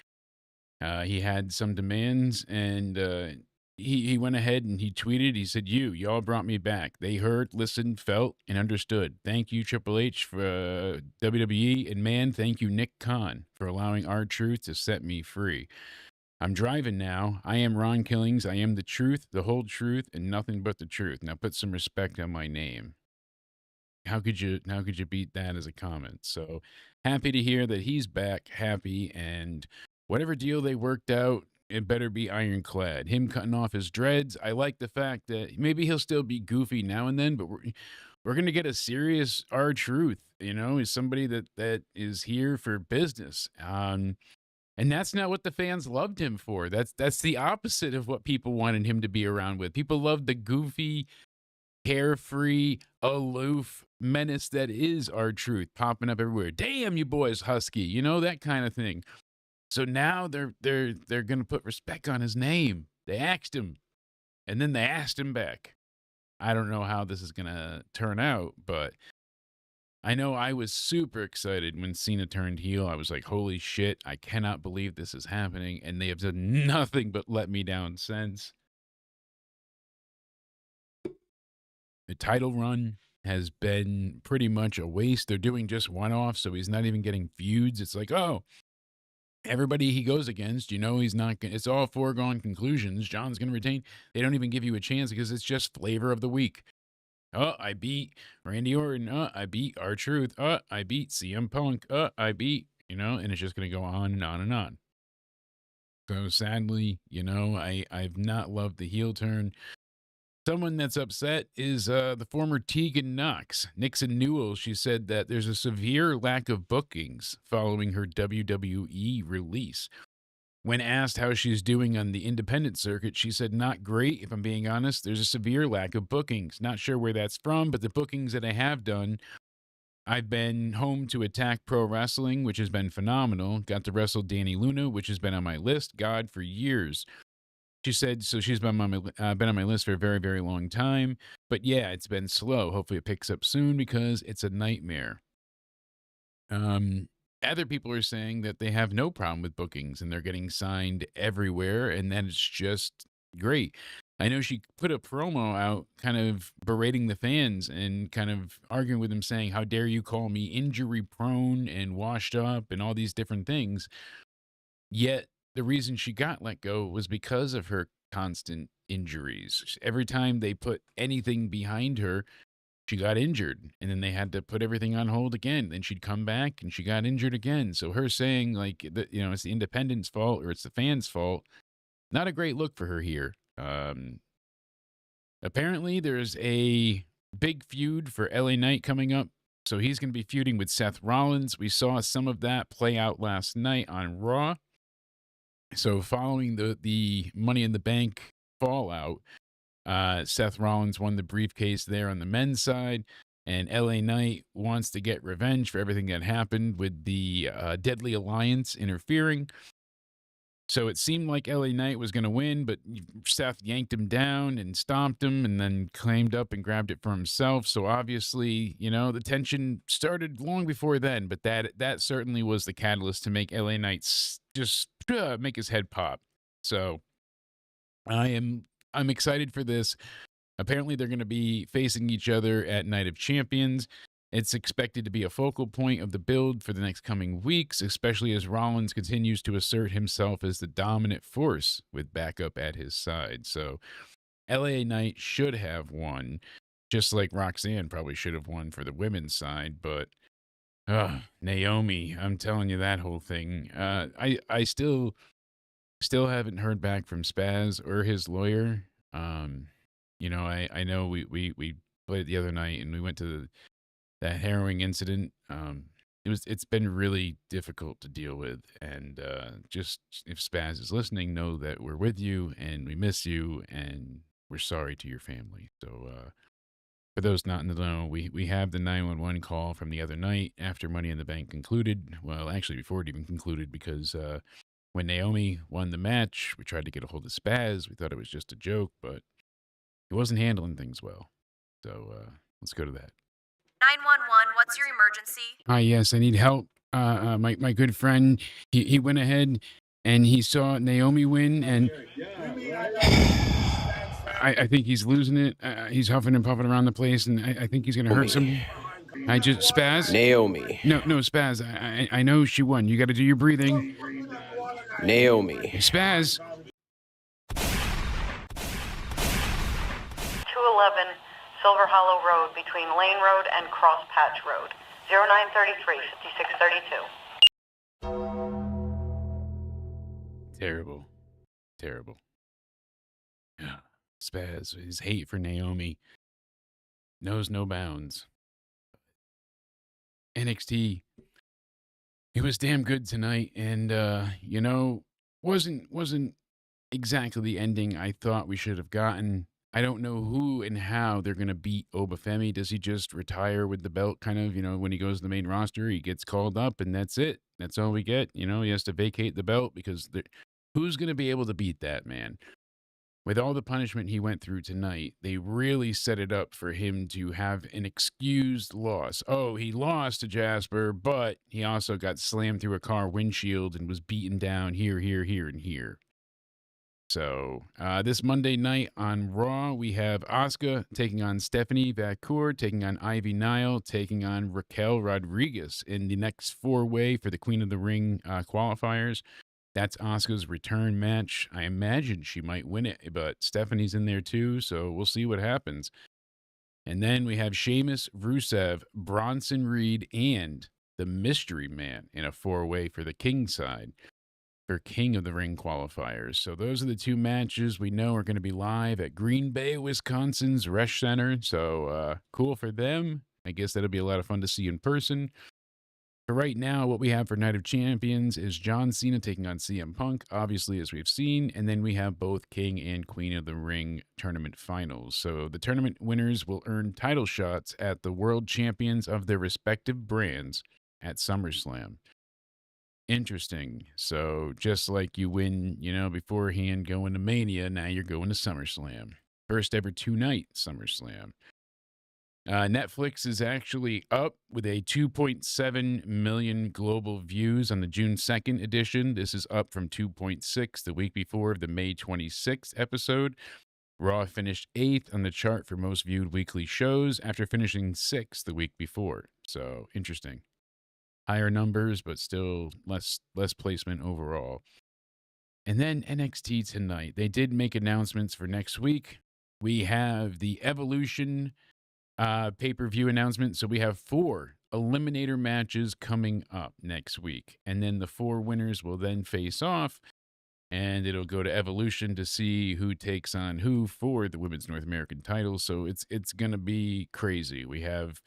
He had some demands, and he went ahead and he tweeted. He said, y'all brought me back. They heard, listened, felt, and understood. Thank you, Triple H, for WWE. And man, thank you, Nick Khan, for allowing R-Truth to set me free. I'm driving now. I am Ron Killings. I am the truth, the whole truth, and nothing but the truth. Now put some respect on my name. How could you beat that as a comment? So happy to hear that he's back, happy, and whatever deal they worked out, it better be ironclad. Him cutting off his dreads. I like the fact that maybe he'll still be goofy now and then, but we're gonna get a serious R-Truth. Is somebody that is here for business. And that's not what the fans loved him for. That's the opposite of what people wanted him to be around with. People loved the goofy, carefree, aloof menace that is R-Truth, popping up everywhere. Damn, you boys husky, that kind of thing. So now they're gonna put respect on his name. They axed him, and then they asked him back. I don't know how this is gonna turn out, but I know I was super excited when Cena turned heel. I was like, holy shit, I cannot believe this is happening. And they have done nothing but let me down since. The title run has been pretty much a waste. They're doing just one-off, so he's not even getting feuds. It's like, oh, everybody he goes against, he's not going to, it's all foregone conclusions. John's going to retain. They don't even give you a chance because it's just flavor of the week. Oh, I beat Randy Orton. I beat R-Truth. I beat CM Punk. I beat, and it's just going to go on and on and on. So sadly, I've not loved the heel turn. Someone that's upset is the former Tegan Knox. Nixon Newell, she said that there's a severe lack of bookings following her WWE release. When asked how she's doing on the independent circuit, she said, not great, if I'm being honest. There's a severe lack of bookings. Not sure where that's from, but the bookings that I have done, I've been home to Attack Pro Wrestling, which has been phenomenal. Got to wrestle Danny Luna, which has been on my list, God, for years. She said, so she's been on my list for a very, very long time. But yeah, it's been slow. Hopefully it picks up soon because it's a nightmare. Other people are saying that they have no problem with bookings and they're getting signed everywhere, and that it's just great. I know she put a promo out kind of berating the fans and kind of arguing with them, saying, how dare you call me injury prone and washed up and all these different things. Yet the reason she got let go was because of her constant injuries. Every time they put anything behind her, she got injured, and then they had to put everything on hold again. Then she'd come back, and she got injured again. So her saying, like, it's the independent's fault or it's the fans' fault, not a great look for her here. Apparently, there's a big feud for LA Knight coming up. So he's going to be feuding with Seth Rollins. We saw some of that play out last night on Raw. So following the Money in the Bank fallout, Seth Rollins won the briefcase there on the men's side, and LA Knight wants to get revenge for everything that happened with the Deadly Alliance interfering. So it seemed like LA Knight was going to win, but Seth yanked him down and stomped him and then climbed up and grabbed it for himself. So obviously, the tension started long before then, but that certainly was the catalyst to make LA Knight just make his head pop. So I'm excited for this. Apparently, they're going to be facing each other at Night of Champions. It's expected to be a focal point of the build for the next coming weeks, especially as Rollins continues to assert himself as the dominant force with backup at his side. So LA Knight should have won, just like Roxanne probably should have won for the women's side. But Naomi, I'm telling you, that whole thing. I still haven't heard back from Spaz or his lawyer. I know we played the other night and we went to that harrowing incident. It's been really difficult to deal with, and just if Spaz is listening, know that we're with you and we miss you and we're sorry to your family. So for those not in the know, we have the 911 call from the other night after Money in the Bank concluded. Well, actually before it even concluded, because when Naomi won the match, we tried to get a hold of Spaz. We thought it was just a joke, but he wasn't handling things well. So let's go to that. 911, what's your emergency? Hi, yes, I need help. My good friend, he went ahead and he saw Naomi win, and I think he's losing it. He's huffing and puffing around the place, and I think he's going to hurt some. Spaz? Naomi. No, Spaz. I know she won. You got to do your breathing. Naomi. Spaz. 211 Silver Hollow Road between Lane Road and Cross Patch Road. 0933 5632. Terrible. Terrible. Yeah. Spaz, his hate for Naomi knows no bounds. NXT, it was damn good tonight, and wasn't exactly the ending I thought we should have gotten. I don't know who and how they're gonna beat Obafemi. Does he just retire with the belt? Kind of, when he goes to the main roster, he gets called up, and that's it. That's all we get. He has to vacate the belt because who's gonna be able to beat that man? With all the punishment he went through tonight, they really set it up for him to have an excused loss. Oh, he lost to Jasper, but he also got slammed through a car windshield and was beaten down here, and here. So this Monday night on Raw, we have Asuka taking on Stephanie Vacour, taking on Ivy Nile, taking on Raquel Rodriguez in the next four-way for the Queen of the Ring qualifiers. That's Asuka's return match. I imagine she might win it, but Stephanie's in there too, so we'll see what happens. And then we have Sheamus, Rusev, Bronson Reed, and the Mystery Man in a four-way for the King side for King of the Ring qualifiers. So those are the two matches we know are going to be live at Green Bay, Wisconsin's Resch Center. So cool for them. I guess that'll be a lot of fun to see in person. For right now, what we have for Night of Champions is John Cena taking on CM Punk, obviously, as we've seen. And then we have both King and Queen of the Ring tournament finals. So the tournament winners will earn title shots at the world champions of their respective brands at SummerSlam. Interesting. So just like you win, beforehand going to Mania, now you're going to SummerSlam. First ever two-night SummerSlam. Netflix is actually up with a 2.7 million global views on the June 2nd edition. This is up from 2.6 the week before of the May 26th episode. Raw finished 8th on the chart for most viewed weekly shows after finishing 6th the week before. So interesting. Higher numbers, but still less placement overall. And then NXT tonight. They did make announcements for next week. We have the Evolution pay-per-view announcement. So we have 4 eliminator matches coming up next week. And then the 4 winners will then face off. And it'll go to Evolution to see who takes on who for the Women's North American title. So it's going to be crazy. We have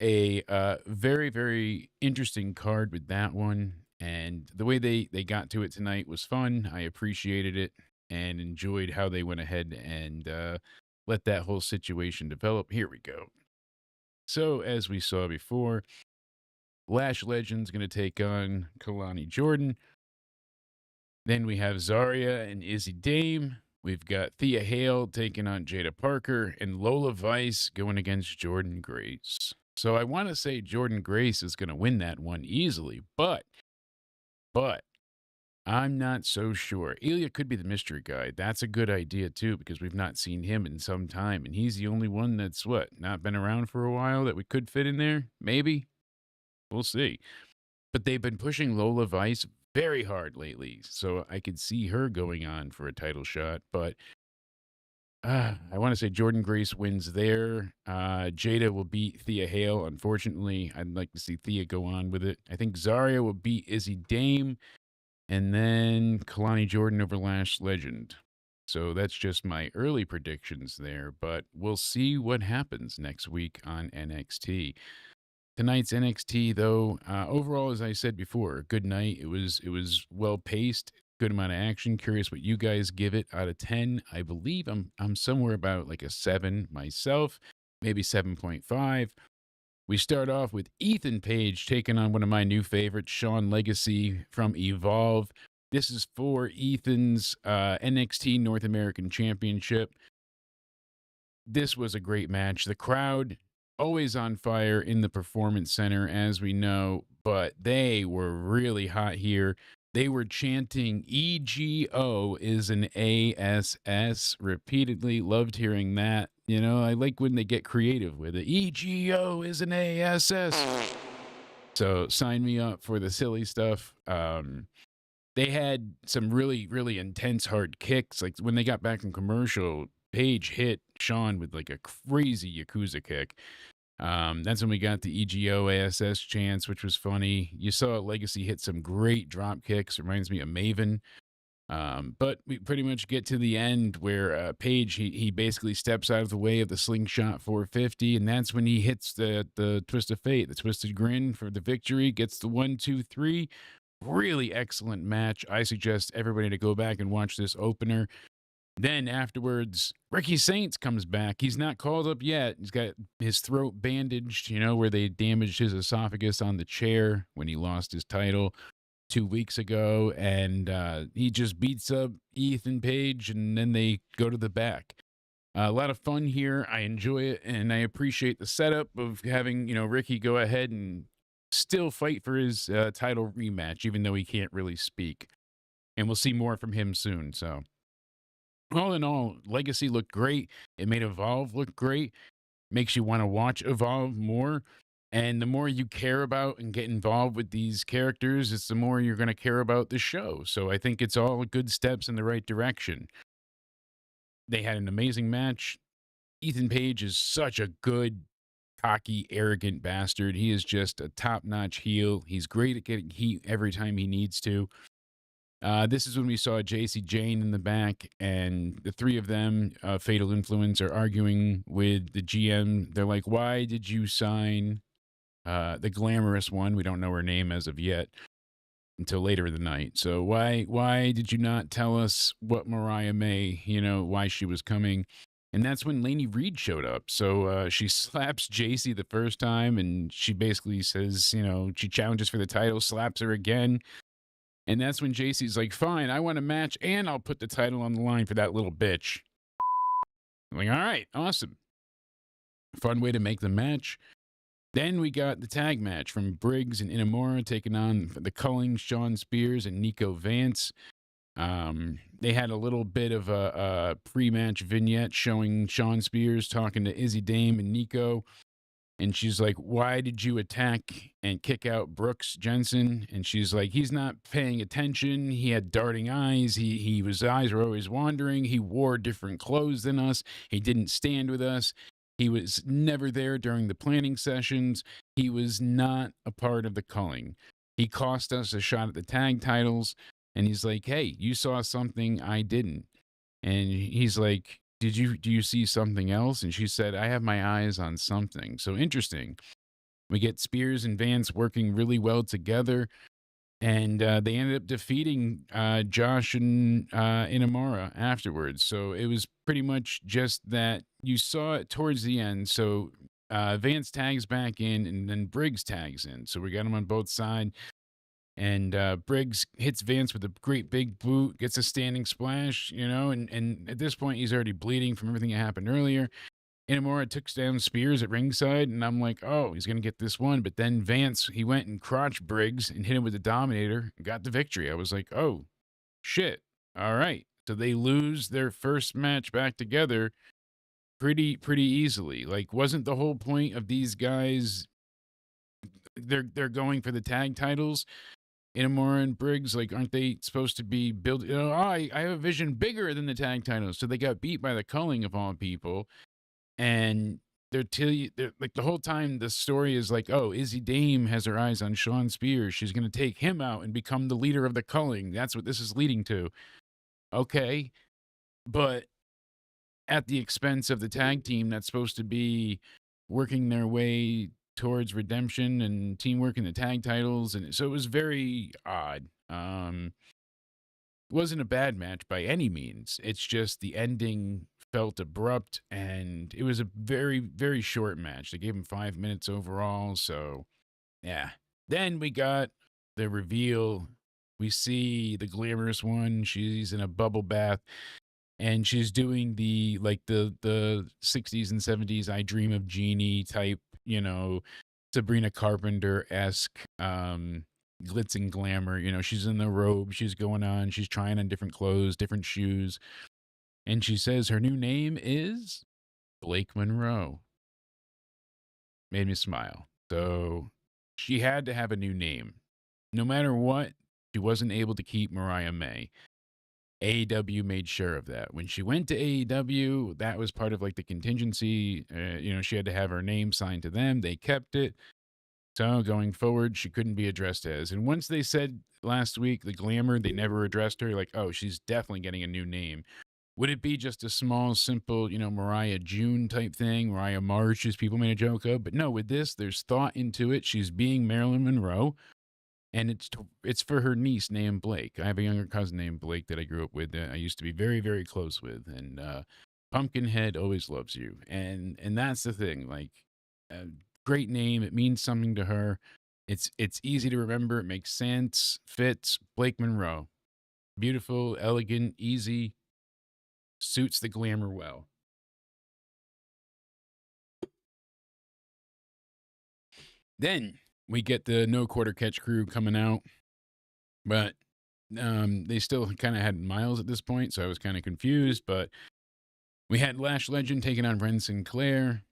a very, very interesting card with that one. And the way they got to it tonight was fun. I appreciated it and enjoyed how they went ahead and let that whole situation develop. Here we go. So, as we saw before, Lash Legend's going to take on Kalani Jordan. Then we have Zarya and Izzy Dame. We've got Thea Hale taking on Jada Parker, and Lola Vice going against Jordan Grace. So I want to say Jordan Grace is going to win that one easily, but I'm not so sure. Ilya could be the mystery guy. That's a good idea, too, because we've not seen him in some time, and he's the only one that's, not been around for a while that we could fit in there? Maybe? We'll see. But they've been pushing Lola Vice very hard lately, so I could see her going on for a title shot, but I want to say Jordan Grace wins there. Jada will beat Thea Hale, unfortunately. I'd like to see Thea go on with it. I think Zarya will beat Izzy Dame, and then Kalani Jordan over Lash Legend. So that's just my early predictions there, but we'll see what happens next week on NXT. Tonight's NXT, though, overall, as I said before, a good night. It was well paced, good amount of action. Curious what you guys give it out of 10. I believe I'm somewhere about like a 7 myself, maybe 7.5. We start off with Ethan Page taking on one of my new favorites, Shawn Legacy from Evolve. This is for Ethan's NXT North American Championship. This was a great match. The crowd always on fire in the Performance Center, as we know, but they were really hot here. They were chanting EGO is an ASS repeatedly. Loved hearing that. I like when they get creative with it. EGO is an ASS. So sign me up for the silly stuff. They had some really, really intense hard kicks. Like when they got back from commercial, Page hit Shawn with like a crazy Yakuza kick. That's when we got the EGO ASS chants, which was funny. You saw Legacy hit some great drop kicks. Reminds me of Maven. But we pretty much get to the end where Paige he basically steps out of the way of the slingshot 450, and that's when he hits the twist of fate, the twisted grin for the victory, gets the 1, 2, 3. Really excellent match. I suggest everybody to go back and watch this opener. Then afterwards, Ricky Saints comes back. He's not called up yet. He's got his throat bandaged, where they damaged his esophagus on the chair when he lost his title 2 weeks ago. And he just beats up Ethan Page, and then they go to the back. A lot of fun here. I enjoy it, and I appreciate the setup of having, Ricky go ahead and still fight for his title rematch, even though he can't really speak. And we'll see more from him soon, so... All in all, Legacy looked great. It made Evolve look great. Makes you want to watch Evolve more. And the more you care about and get involved with these characters, it's the more you're going to care about the show. So I think it's all good steps in the right direction. They had an amazing match. Ethan Page is such a good, cocky, arrogant bastard. He is just a top-notch heel. He's great at getting heat every time he needs to. This is when we saw JC Jane in the back, and the three of them, Fatal Influence, are arguing with the GM. They're like, why did you sign the glamorous one? We don't know her name as of yet until later in the night. So why did you not tell us what Mariah May, why she was coming? And that's when Lainey Reed showed up. So she slaps JC the first time, and she basically says, she challenges for the title, slaps her again. And that's when JC's like, fine, I want a match, and I'll put the title on the line for that little bitch. I'm like, all right, awesome. Fun way to make the match. Then we got the tag match from Briggs and Inamura taking on the Cullings, Sean Spears, and Nico Vance. They had a little bit of a pre-match vignette showing Sean Spears talking to Izzy Dame and Nico. And she's like, why did you attack and kick out Brooks Jensen? And she's like, he's not paying attention. He had darting eyes. His eyes were always wandering. He wore different clothes than us. He didn't stand with us. He was never there during the planning sessions. He was not a part of the culling. He cost us a shot at the tag titles. And he's like, hey, you saw something I didn't. And he's like, do you see something else? And she said, I have my eyes on something. So interesting. We get Spears and Vance working really well together. And they ended up defeating Josh and Inamura afterwards. So it was pretty much just that you saw it towards the end. So Vance tags back in, and then Briggs tags in. So we got him on both sides. And Briggs hits Vance with a great big boot, gets a standing splash, and at this point, he's already bleeding from everything that happened earlier. Inamura took down Spears at ringside, and I'm like, oh, he's going to get this one. But then Vance, he went and crotched Briggs and hit him with the Dominator and got the victory. I was like, oh, shit. All right. So they lose their first match back together pretty easily. Like, wasn't the whole point of these guys, they're going for the tag titles? Inamura and Briggs, like, aren't they supposed to be built? I have a vision bigger than the tag titles. So they got beat by the culling of all people. And they're like, the whole time the story is like, oh, Izzy Dame has her eyes on Sean Spears. She's going to take him out and become the leader of the culling. That's what this is leading to. Okay. But at the expense of the tag team that's supposed to be working their way towards redemption and teamwork in the tag titles. And so it was very odd. It wasn't a bad match by any means. It's just the ending felt abrupt, and it was a very, very short match. They gave him 5 minutes overall. So yeah. Then we got the reveal. We see the glamorous one. She's in a bubble bath, and she's doing the 60s and 70s I Dream of Jeannie type, Sabrina Carpenter-esque glitz and glamour. She's in the robe, she's going on, she's trying on different clothes, different shoes. And she says her new name is Blake Monroe. Made me smile. So she had to have a new name. No matter what, she wasn't able to keep Mariah May. AEW made sure of that. When she went to AEW, that was part of like the contingency. She had to have her name signed to them. They kept it. So going forward, she couldn't be addressed as. And once they said last week the glamour, they never addressed her. Like, oh, she's definitely getting a new name. Would it be just a small, simple, Mariah June type thing? Mariah March, as people made a joke of. But no, with this, there's thought into it. She's being Marilyn Monroe, and it's for her niece named Blake. I have a younger cousin named Blake that I grew up with. That I used to be very, very close with, and Pumpkinhead always loves you, and that's the thing. Like, great name. It means something to her. It's easy to remember. It makes sense. Fits. Blake Monroe. Beautiful, elegant, easy. Suits the glamour well. Then we get the No Quarter Catch crew coming out, but they still kind of had Miles at this point, so I was kind of confused. But we had Lash Legend taking on Ren Sinclair.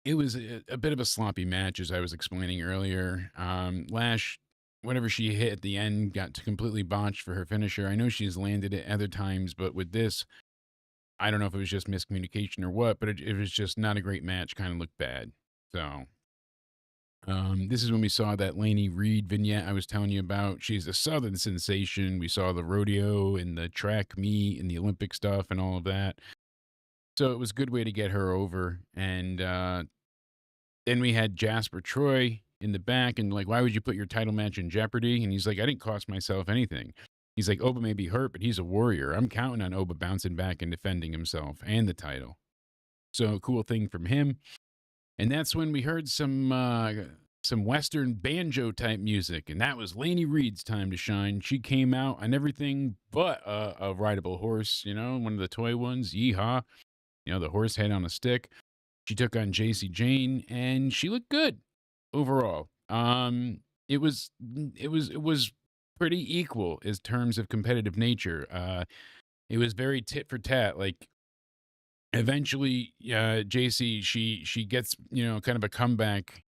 It was a bit of a sloppy match, as I was explaining earlier. Lash, whatever she hit at the end, got completely botched for her finisher. I know she's landed it other times, but with this, I don't know if it was just miscommunication or what, but it was just not a great match. Kind of looked bad. So this is when we saw that Lainey Reed vignette I was telling you about. She's a Southern sensation. We saw the rodeo and the track meet and the Olympic stuff and all of that. So it was a good way to get her over. And then we had Jasper Troy in the back and like, why would you put your title match in jeopardy? And he's like, I didn't cost myself anything. He's like, Oba may be hurt, but he's a warrior. I'm counting on Oba bouncing back and defending himself and the title. So a cool thing from him. And that's when we heard some Western banjo type music, and that was Lainey Reed's time to shine. She came out on everything but a rideable horse, one of the toy ones, Yeehaw, the horse head on a stick. She took on JC Jane, and she looked good overall. It was pretty equal in terms of competitive nature. It was very tit for tat. Like, eventually, JC, she gets, kind of a comeback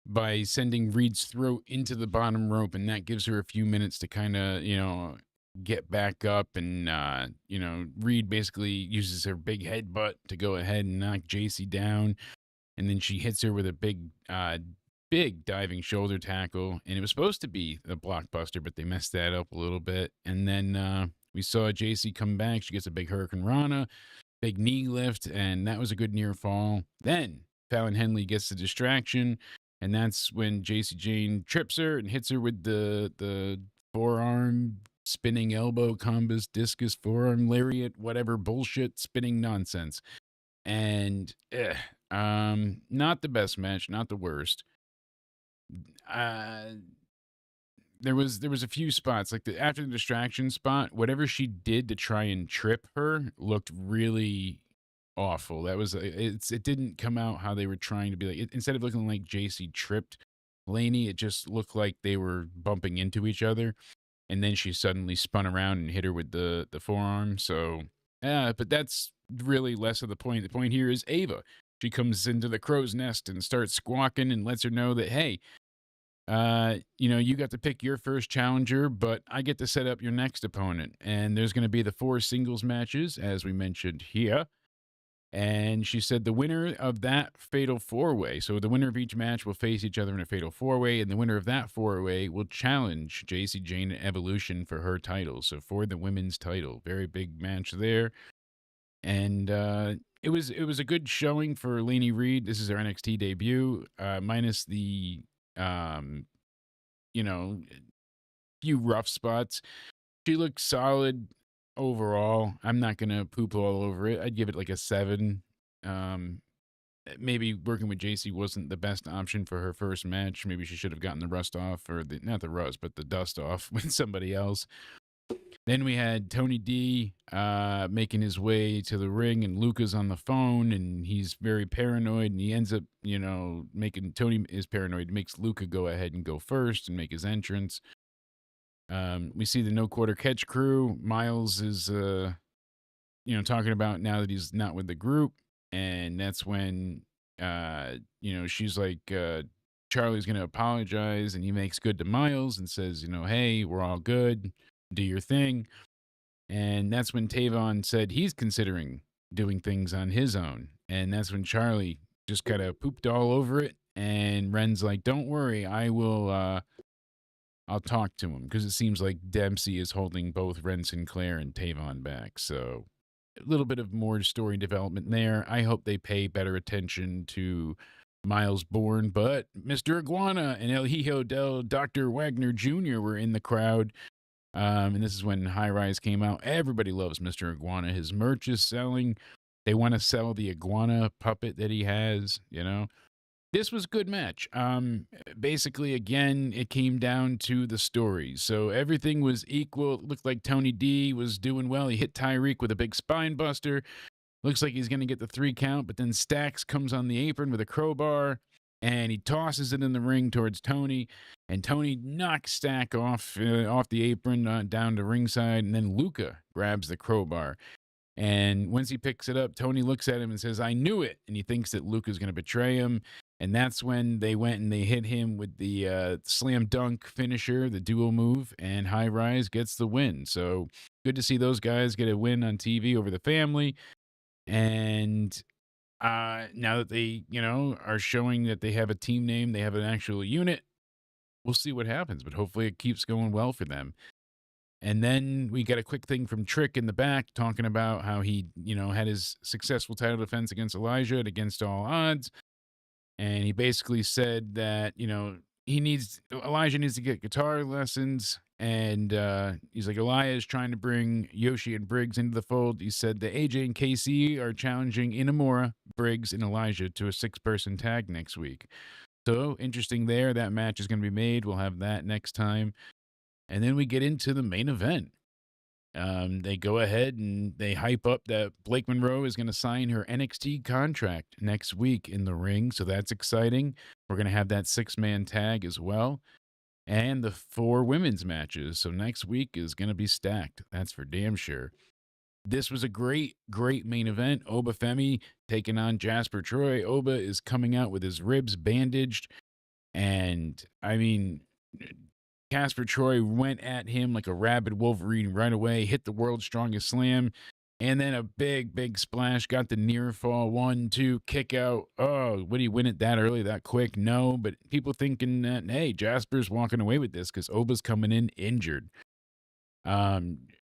by sending Reed's throat into the bottom rope, and that gives her a few minutes to kind of, get back up. And, Reed basically uses her big headbutt to go ahead and knock JC down. And then she hits her with a big diving shoulder tackle. And it was supposed to be a blockbuster, but they messed that up a little bit. And then we saw JC come back. She gets a big Hurricane Rana, big knee lift, and that was a good near fall. Then Fallon Henley gets the distraction, and that's when JC Jane trips her and hits her with the forearm spinning elbow combos, discus forearm lariat, whatever bullshit spinning nonsense. And not the best match, not the worst. There was a few spots like after the distraction spot, whatever she did to try and trip her looked really awful. That was it didn't come out how they were trying to be like. Instead of looking like JC tripped Lainey, it just looked like they were bumping into each other, and then she suddenly spun around and hit her with the forearm. So but that's really less of the point. The point here is Ava. She comes into the crow's nest and starts squawking and lets her know that, hey, you got to pick your first challenger, but I get to set up your next opponent. And there's going to be the 4 singles matches, as we mentioned here. And she said the winner of that fatal 4-way, so the winner of each match will face each other in a fatal 4-way, and the winner of that 4-way will challenge JC Jane at Evolution for her title. So for the women's title, very big match there. And it was a good showing for Lainey Reed. This is her NXT debut, minus the few rough spots. She looked solid overall. I'm not gonna poop all over it. I'd give it like a 7. Maybe working with JC wasn't the best option for her first match. Maybe she should have gotten the rust off, or not the rust, but the dust off with somebody else. Then we had Tony D making his way to the ring, and Luca's on the phone, and he's very paranoid, and he ends up, making Tony is paranoid, makes Luca go ahead and go first and make his entrance. We see the No Quarter Catch crew. Miles is, talking about now that he's not with the group, and that's when, she's like, Charlie's going to apologize, and he makes good to Miles and says, hey, we're all good. Do your thing. And that's when Tavon said he's considering doing things on his own. And that's when Charlie just kind of pooped all over it And Ren's like, don't worry, I'll talk to him, because it seems like Dempsey is holding both Ren Sinclair and Tavon back. So a little bit of more story development there. I hope they pay better attention to Miles Bourne, but Mr. Iguana and El Hijo del Dr. Wagner Jr. were in the crowd. And this is when High Rise came out. Everybody loves Mr. Iguana. His merch is selling. They want to sell the iguana puppet that he has, you know. This was a good match. Basically, again, it came down to the story. So everything was equal. It looked like Tony D was doing well. He hit Tyreek with a big spine buster. Looks like he's going to get the 3 count, but then Stax comes on the apron with a crowbar, and he tosses it in the ring towards Tony, and Tony knocks Stack off the apron down to ringside, and then Luca grabs the crowbar. And once he picks it up, Tony looks at him and says, I knew it. And he thinks that Luca's going to betray him. And that's when they went and they hit him with the slam dunk finisher, the duo move, and High Rise gets the win. So good to see those guys get a win on TV over the family. And now that they, are showing that they have a team name, they have an actual unit, we'll see what happens. But hopefully it keeps going well for them. And then we get a quick thing from Trick in the back talking about how he, had his successful title defense against Elijah at Against All Odds. And he basically said that, Elijah needs to get guitar lessons. And he's like, Elijah is trying to bring Yoshi and Briggs into the fold. He said that AJ and KC are challenging Inamura, Briggs, and Elijah to a 6-person tag next week. So interesting there. That match is going to be made. We'll have that next time. And then we get into the main event. They go ahead and they hype up that Blake Monroe is going to sign her NXT contract next week in the ring. So that's exciting. We're going to have that 6-man tag as well. And the 4 women's matches. So next week is going to be stacked. That's for damn sure. This was a great, great main event. Oba Femi taking on Jasper Troy. Oba is coming out with his ribs bandaged. And, I mean, Casper Troy went at him like a rabid Wolverine right away, hit the world's strongest slam, and then a big, big splash, got the near fall, 1, 2, kick out. Oh, would he win it that early, that quick? No, but people thinking that, hey, Jasper's walking away with this because Oba's coming in injured.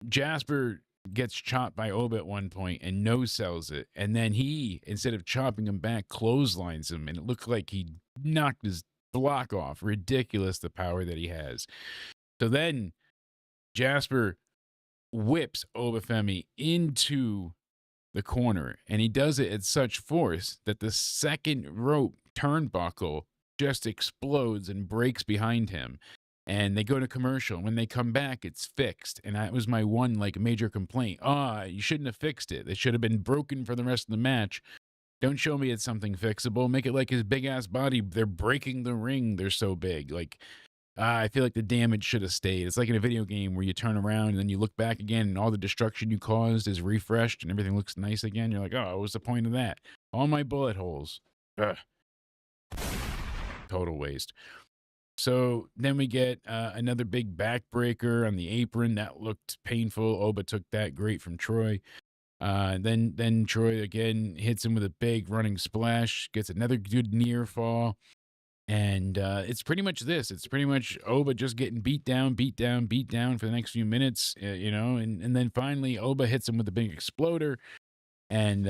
Jasper gets chopped by Oba at one point and no-sells it, and then he, instead of chopping him back, clotheslines him, and it looked like he knocked his block off. Ridiculous, the power that he has. So then Jasper whips Obafemi into the corner, and he does it at such force that the second rope turnbuckle just explodes and breaks behind him. And they go to commercial. When they come back, it's fixed. And that was my one major complaint. You shouldn't have fixed it. It should have been broken for the rest of the match. Don't show me it's something fixable. Make it like his big-ass body. They're breaking the ring. They're so big. I feel like the damage should have stayed. It's like in a video game where you turn around and then you look back again and all the destruction you caused is refreshed and everything looks nice again. You're like, oh, what's the point of that? All my bullet holes. Ugh. Total waste. So then we get another big backbreaker on the apron. That looked painful. Oba took that great from Troy. Then Troy again hits him with a big running splash, gets another good near fall. And it's pretty much this. It's pretty much Oba just getting beat down for the next few minutes, and then finally Oba hits him with a big exploder and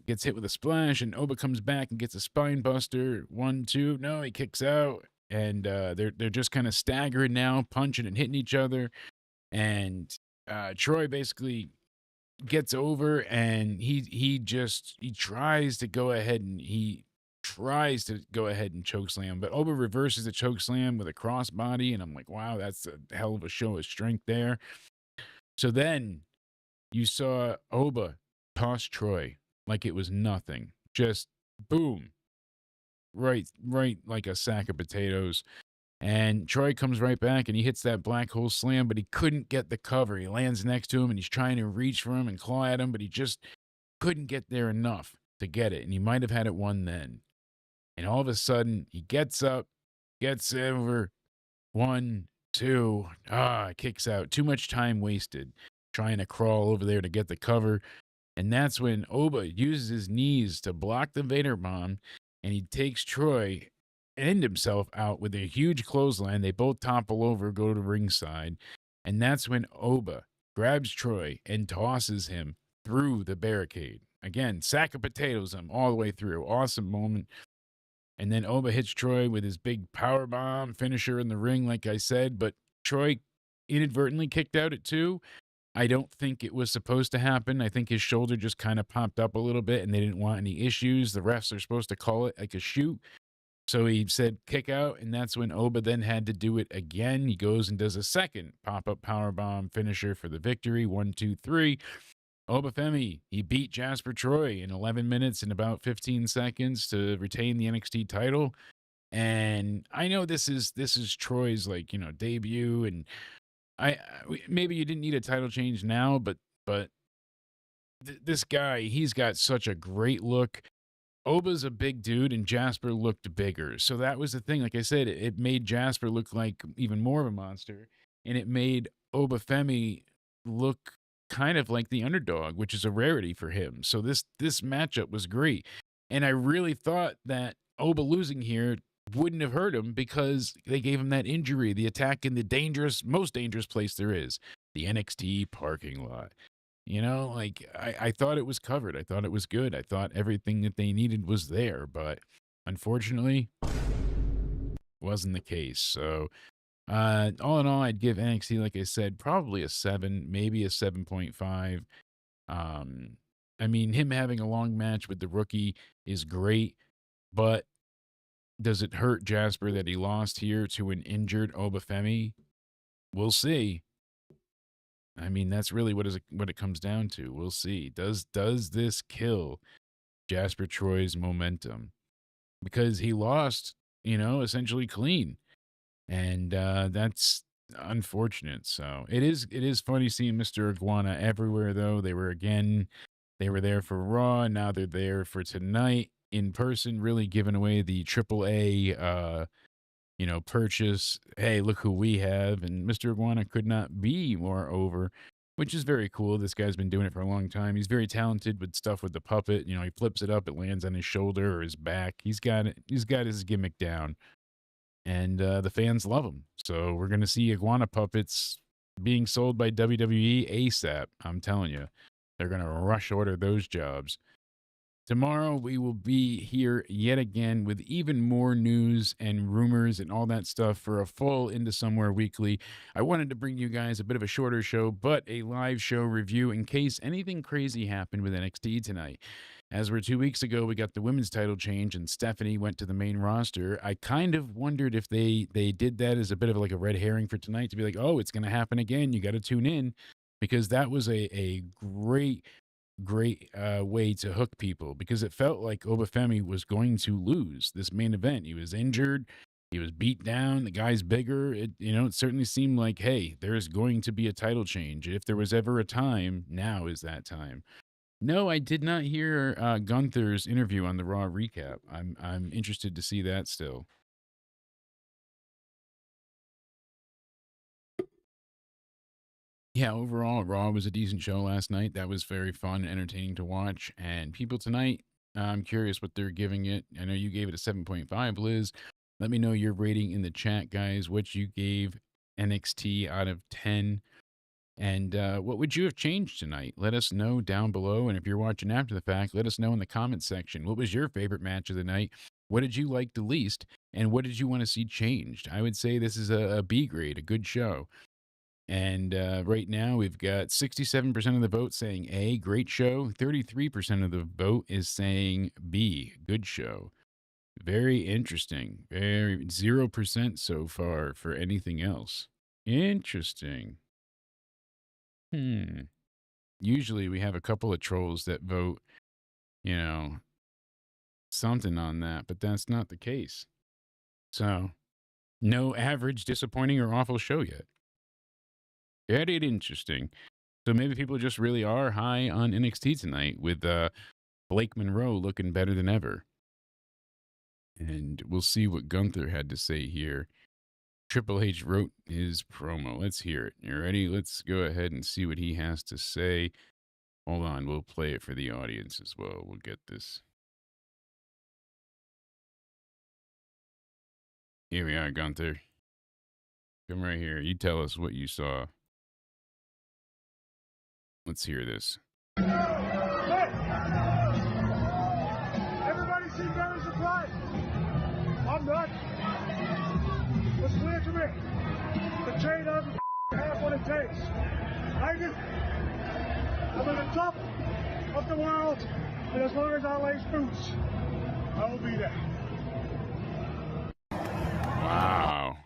gets hit with a splash, and Oba comes back and gets a spine buster. 1, 2, no, he kicks out, and they're just kind of staggering now, punching and hitting each other. And Troy basically gets over, and he tries to go ahead and choke slam, but Oba reverses the choke slam with a crossbody, and I'm like, wow, that's a hell of a show of strength there. So then you saw Oba toss Troy like it was nothing, just boom, right like a sack of potatoes. And Troy comes right back and he hits that black hole slam, but he couldn't get the cover. He lands next to him and he's trying to reach for him and claw at him, but he just couldn't get there enough to get it. And he might have had it won then. And all of a sudden he gets up, gets over, 1, 2, kicks out. Too much time wasted trying to crawl over there to get the cover. And that's when Oba uses his knees to block the Vader bomb, and he takes Troy end himself out with a huge clothesline. They both topple over, go to ringside. And that's when Oba grabs Troy and tosses him through the barricade. Again, sack of potatoes him all the way through. Awesome moment. And then Oba hits Troy with his big power bomb finisher in the ring, like I said. But Troy inadvertently kicked out at 2. I don't think it was supposed to happen. I think his shoulder just kind of popped up a little bit and they didn't want any issues. The refs are supposed to call it like a shoot. So he said kick out, and that's when Oba then had to do it again. He goes and does a second pop-up powerbomb finisher for the victory. 1, 2, 3. Oba Femi, he beat Jasper Troy in 11 minutes and about 15 seconds to retain the NXT title. And I know this is Troy's debut, and maybe you didn't need a title change now, but this guy, he's got such a great look. Oba's a big dude, and Jasper looked bigger. So that was the thing. Like I said, it made Jasper look like even more of a monster, and it made Oba Femi look kind of like the underdog, which is a rarity for him. So this matchup was great. And I really thought that Oba losing here wouldn't have hurt him because they gave him that injury, the attack in the most dangerous place there is, the NXT parking lot. I thought it was covered. I thought it was good. I thought everything that they needed was there, but unfortunately, wasn't the case. So, all in all, I'd give NXT, like I said, probably a 7, maybe a 7.5. I mean, him having a long match with the rookie is great, but does it hurt Jasper that he lost here to an injured Oba Femi? We'll see. I mean, that's really what it comes down to. We'll see. Does this kill Jasper Troy's momentum? Because he lost, essentially clean. And that's unfortunate. So it is funny seeing Mr. Iguana everywhere, though. They were there for Raw, and now they're there for tonight in person, really giving away the AAA purchase. Hey, look who we have. And Mr. Iguana could not be more over, which is very cool. This guy's been doing it for a long time. He's very talented with stuff with the puppet. He flips it up, it lands on his shoulder or his back. He's got his gimmick down. And the fans love him. So we're going to see Iguana puppets being sold by WWE ASAP. I'm telling you, they're going to rush order those jobs. Tomorrow, we will be here yet again with even more news and rumors and all that stuff for a full Into Somewhere Weekly. I wanted to bring you guys a bit of a shorter show, but a live show review in case anything crazy happened with NXT tonight. As we're 2 weeks ago, we got the women's title change and Stephanie went to the main roster. I kind of wondered if they did that as a bit of like a red herring for tonight to be like, oh, it's going to happen again. You got to tune in, because that was a great way to hook people, because it felt like Oba Femi was going to lose this main event. He was injured. He was beat down. The guy's bigger. It certainly seemed like, hey, there's going to be a title change. If there was ever a time, now is that time. No, I did not hear Gunther's interview on the Raw recap. I'm interested to see that still. Yeah, overall, Raw was a decent show last night. That was very fun and entertaining to watch. And people tonight, I'm curious what they're giving it. I know you gave it a 7.5, Liz. Let me know your rating in the chat, guys, what you gave NXT out of 10. And what would you have changed tonight? Let us know down below. And if you're watching after the fact, let us know in the comments section. What was your favorite match of the night? What did you like the least? And what did you want to see changed? I would say this is a B grade, a good show. And right now we've got 67% of the vote saying A, great show. 33% of the vote is saying B, good show. Very interesting. 0% so far for anything else. Interesting. Usually we have a couple of trolls that vote, something on that, but that's not the case. So, no average, disappointing, or awful show yet. Very interesting. So maybe people just really are high on NXT tonight with Blake Monroe looking better than ever. And we'll see what Gunther had to say here. Triple H wrote his promo. Let's hear it. You ready? Let's go ahead and see what he has to say. Hold on. We'll play it for the audience as well. We'll get this. Here we are, Gunther. Come right here. You tell us what you saw. Let's hear this. Hey! Everybody see Gary's reply? I'm not. It's clear to me. The chain doesn't have what it takes. I do. I'm at the top of the world, and as long as I lace boots, I will be there. Wow.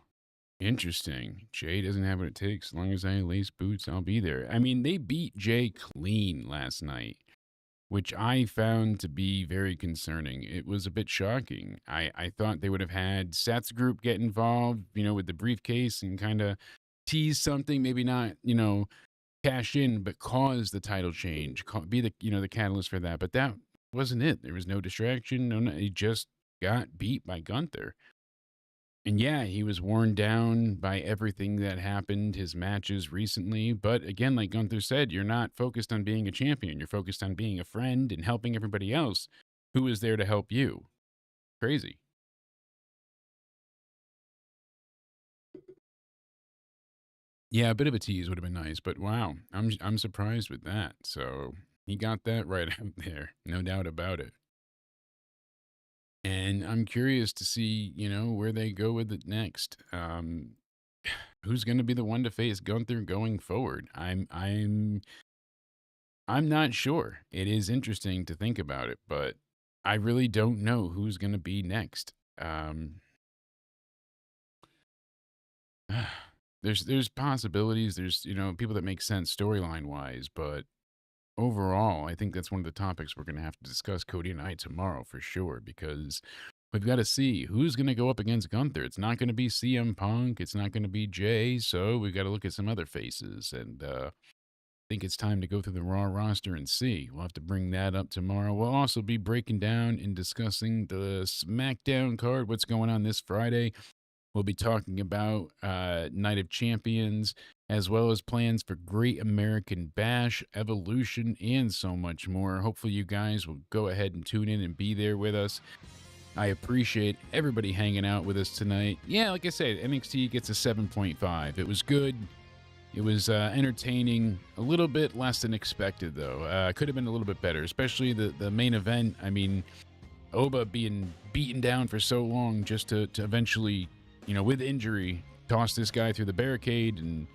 Interesting. Jay doesn't have what it takes. As long as I lace boots, I'll be there. I mean, they beat Jay clean last night, which I found to be very concerning. It was a bit shocking. I thought they would have had Seth's group get involved, with the briefcase and kind of tease something, maybe not, cash in, but cause the title change, be the, the catalyst for that. But that wasn't it. There was no distraction. No, he just got beat by Gunther. And yeah, he was worn down by everything that happened, his matches recently. But again, like Gunther said, you're not focused on being a champion. You're focused on being a friend and helping everybody else who is there to help you. Crazy. Yeah, a bit of a tease would have been nice, but wow, I'm surprised with that. So he got that right out there, no doubt about it. And I'm curious to see, where they go with it next. Who's going to be the one to face Gunther going forward? I'm not sure. It is interesting to think about it, but I really don't know who's going to be next. There's possibilities. There's people that make sense storyline wise, but overall, I think that's one of the topics we're going to have to discuss, Cody and I, tomorrow for sure, because we've got to see who's going to go up against Gunther. It's not going to be CM Punk. It's not going to be Jay. So we've got to look at some other faces. And I think it's time to go through the Raw roster and see. We'll have to bring that up tomorrow. We'll also be breaking down and discussing the SmackDown card, what's going on this Friday. We'll be talking about Night of Champions, as well as plans for Great American Bash, Evolution, and so much more. Hopefully you guys will go ahead and tune in and be there with us. I appreciate everybody hanging out with us tonight. Yeah, like I said, NXT gets a 7.5. It was good. It was entertaining. A little bit less than expected, though. Could have been a little bit better, especially the main event. I mean, Oba being beaten down for so long just to eventually, with injury, toss this guy through the barricade, and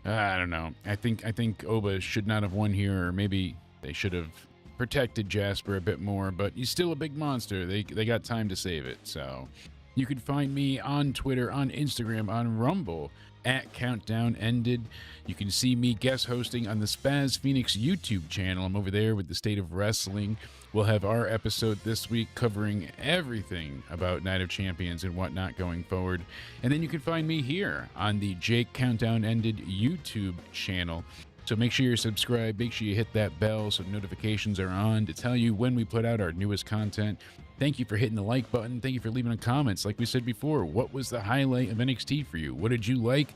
I don't know. I think Oba should not have won here, or maybe they should have protected Jasper a bit more, but he's still a big monster. They got time to save it. So you can find me on Twitter, on Instagram, on Rumble at Countdown Ended. You can see me guest hosting on the Spaz Phoenix YouTube channel. I'm over there with the State of Wrestling. We'll have our episode this week covering everything about Night of Champions and whatnot going forward. And then you can find me here on the Jake Countdown Ended YouTube channel. So make sure you're subscribed. Make sure you hit that bell so notifications are on to tell you when we put out our newest content. Thank you for hitting the like button. Thank you for leaving comments. Like we said before, what was the highlight of NXT for you? What did you like?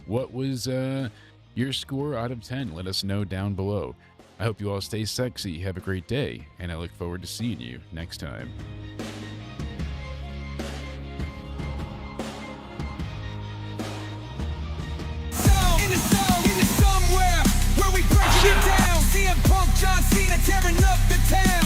What was your score out of 10? Let us know down below. I hope you all stay sexy, have a great day, and I look forward to seeing you next time. Somewhere where we break it down. CM Punk, John Cena tearing up the town.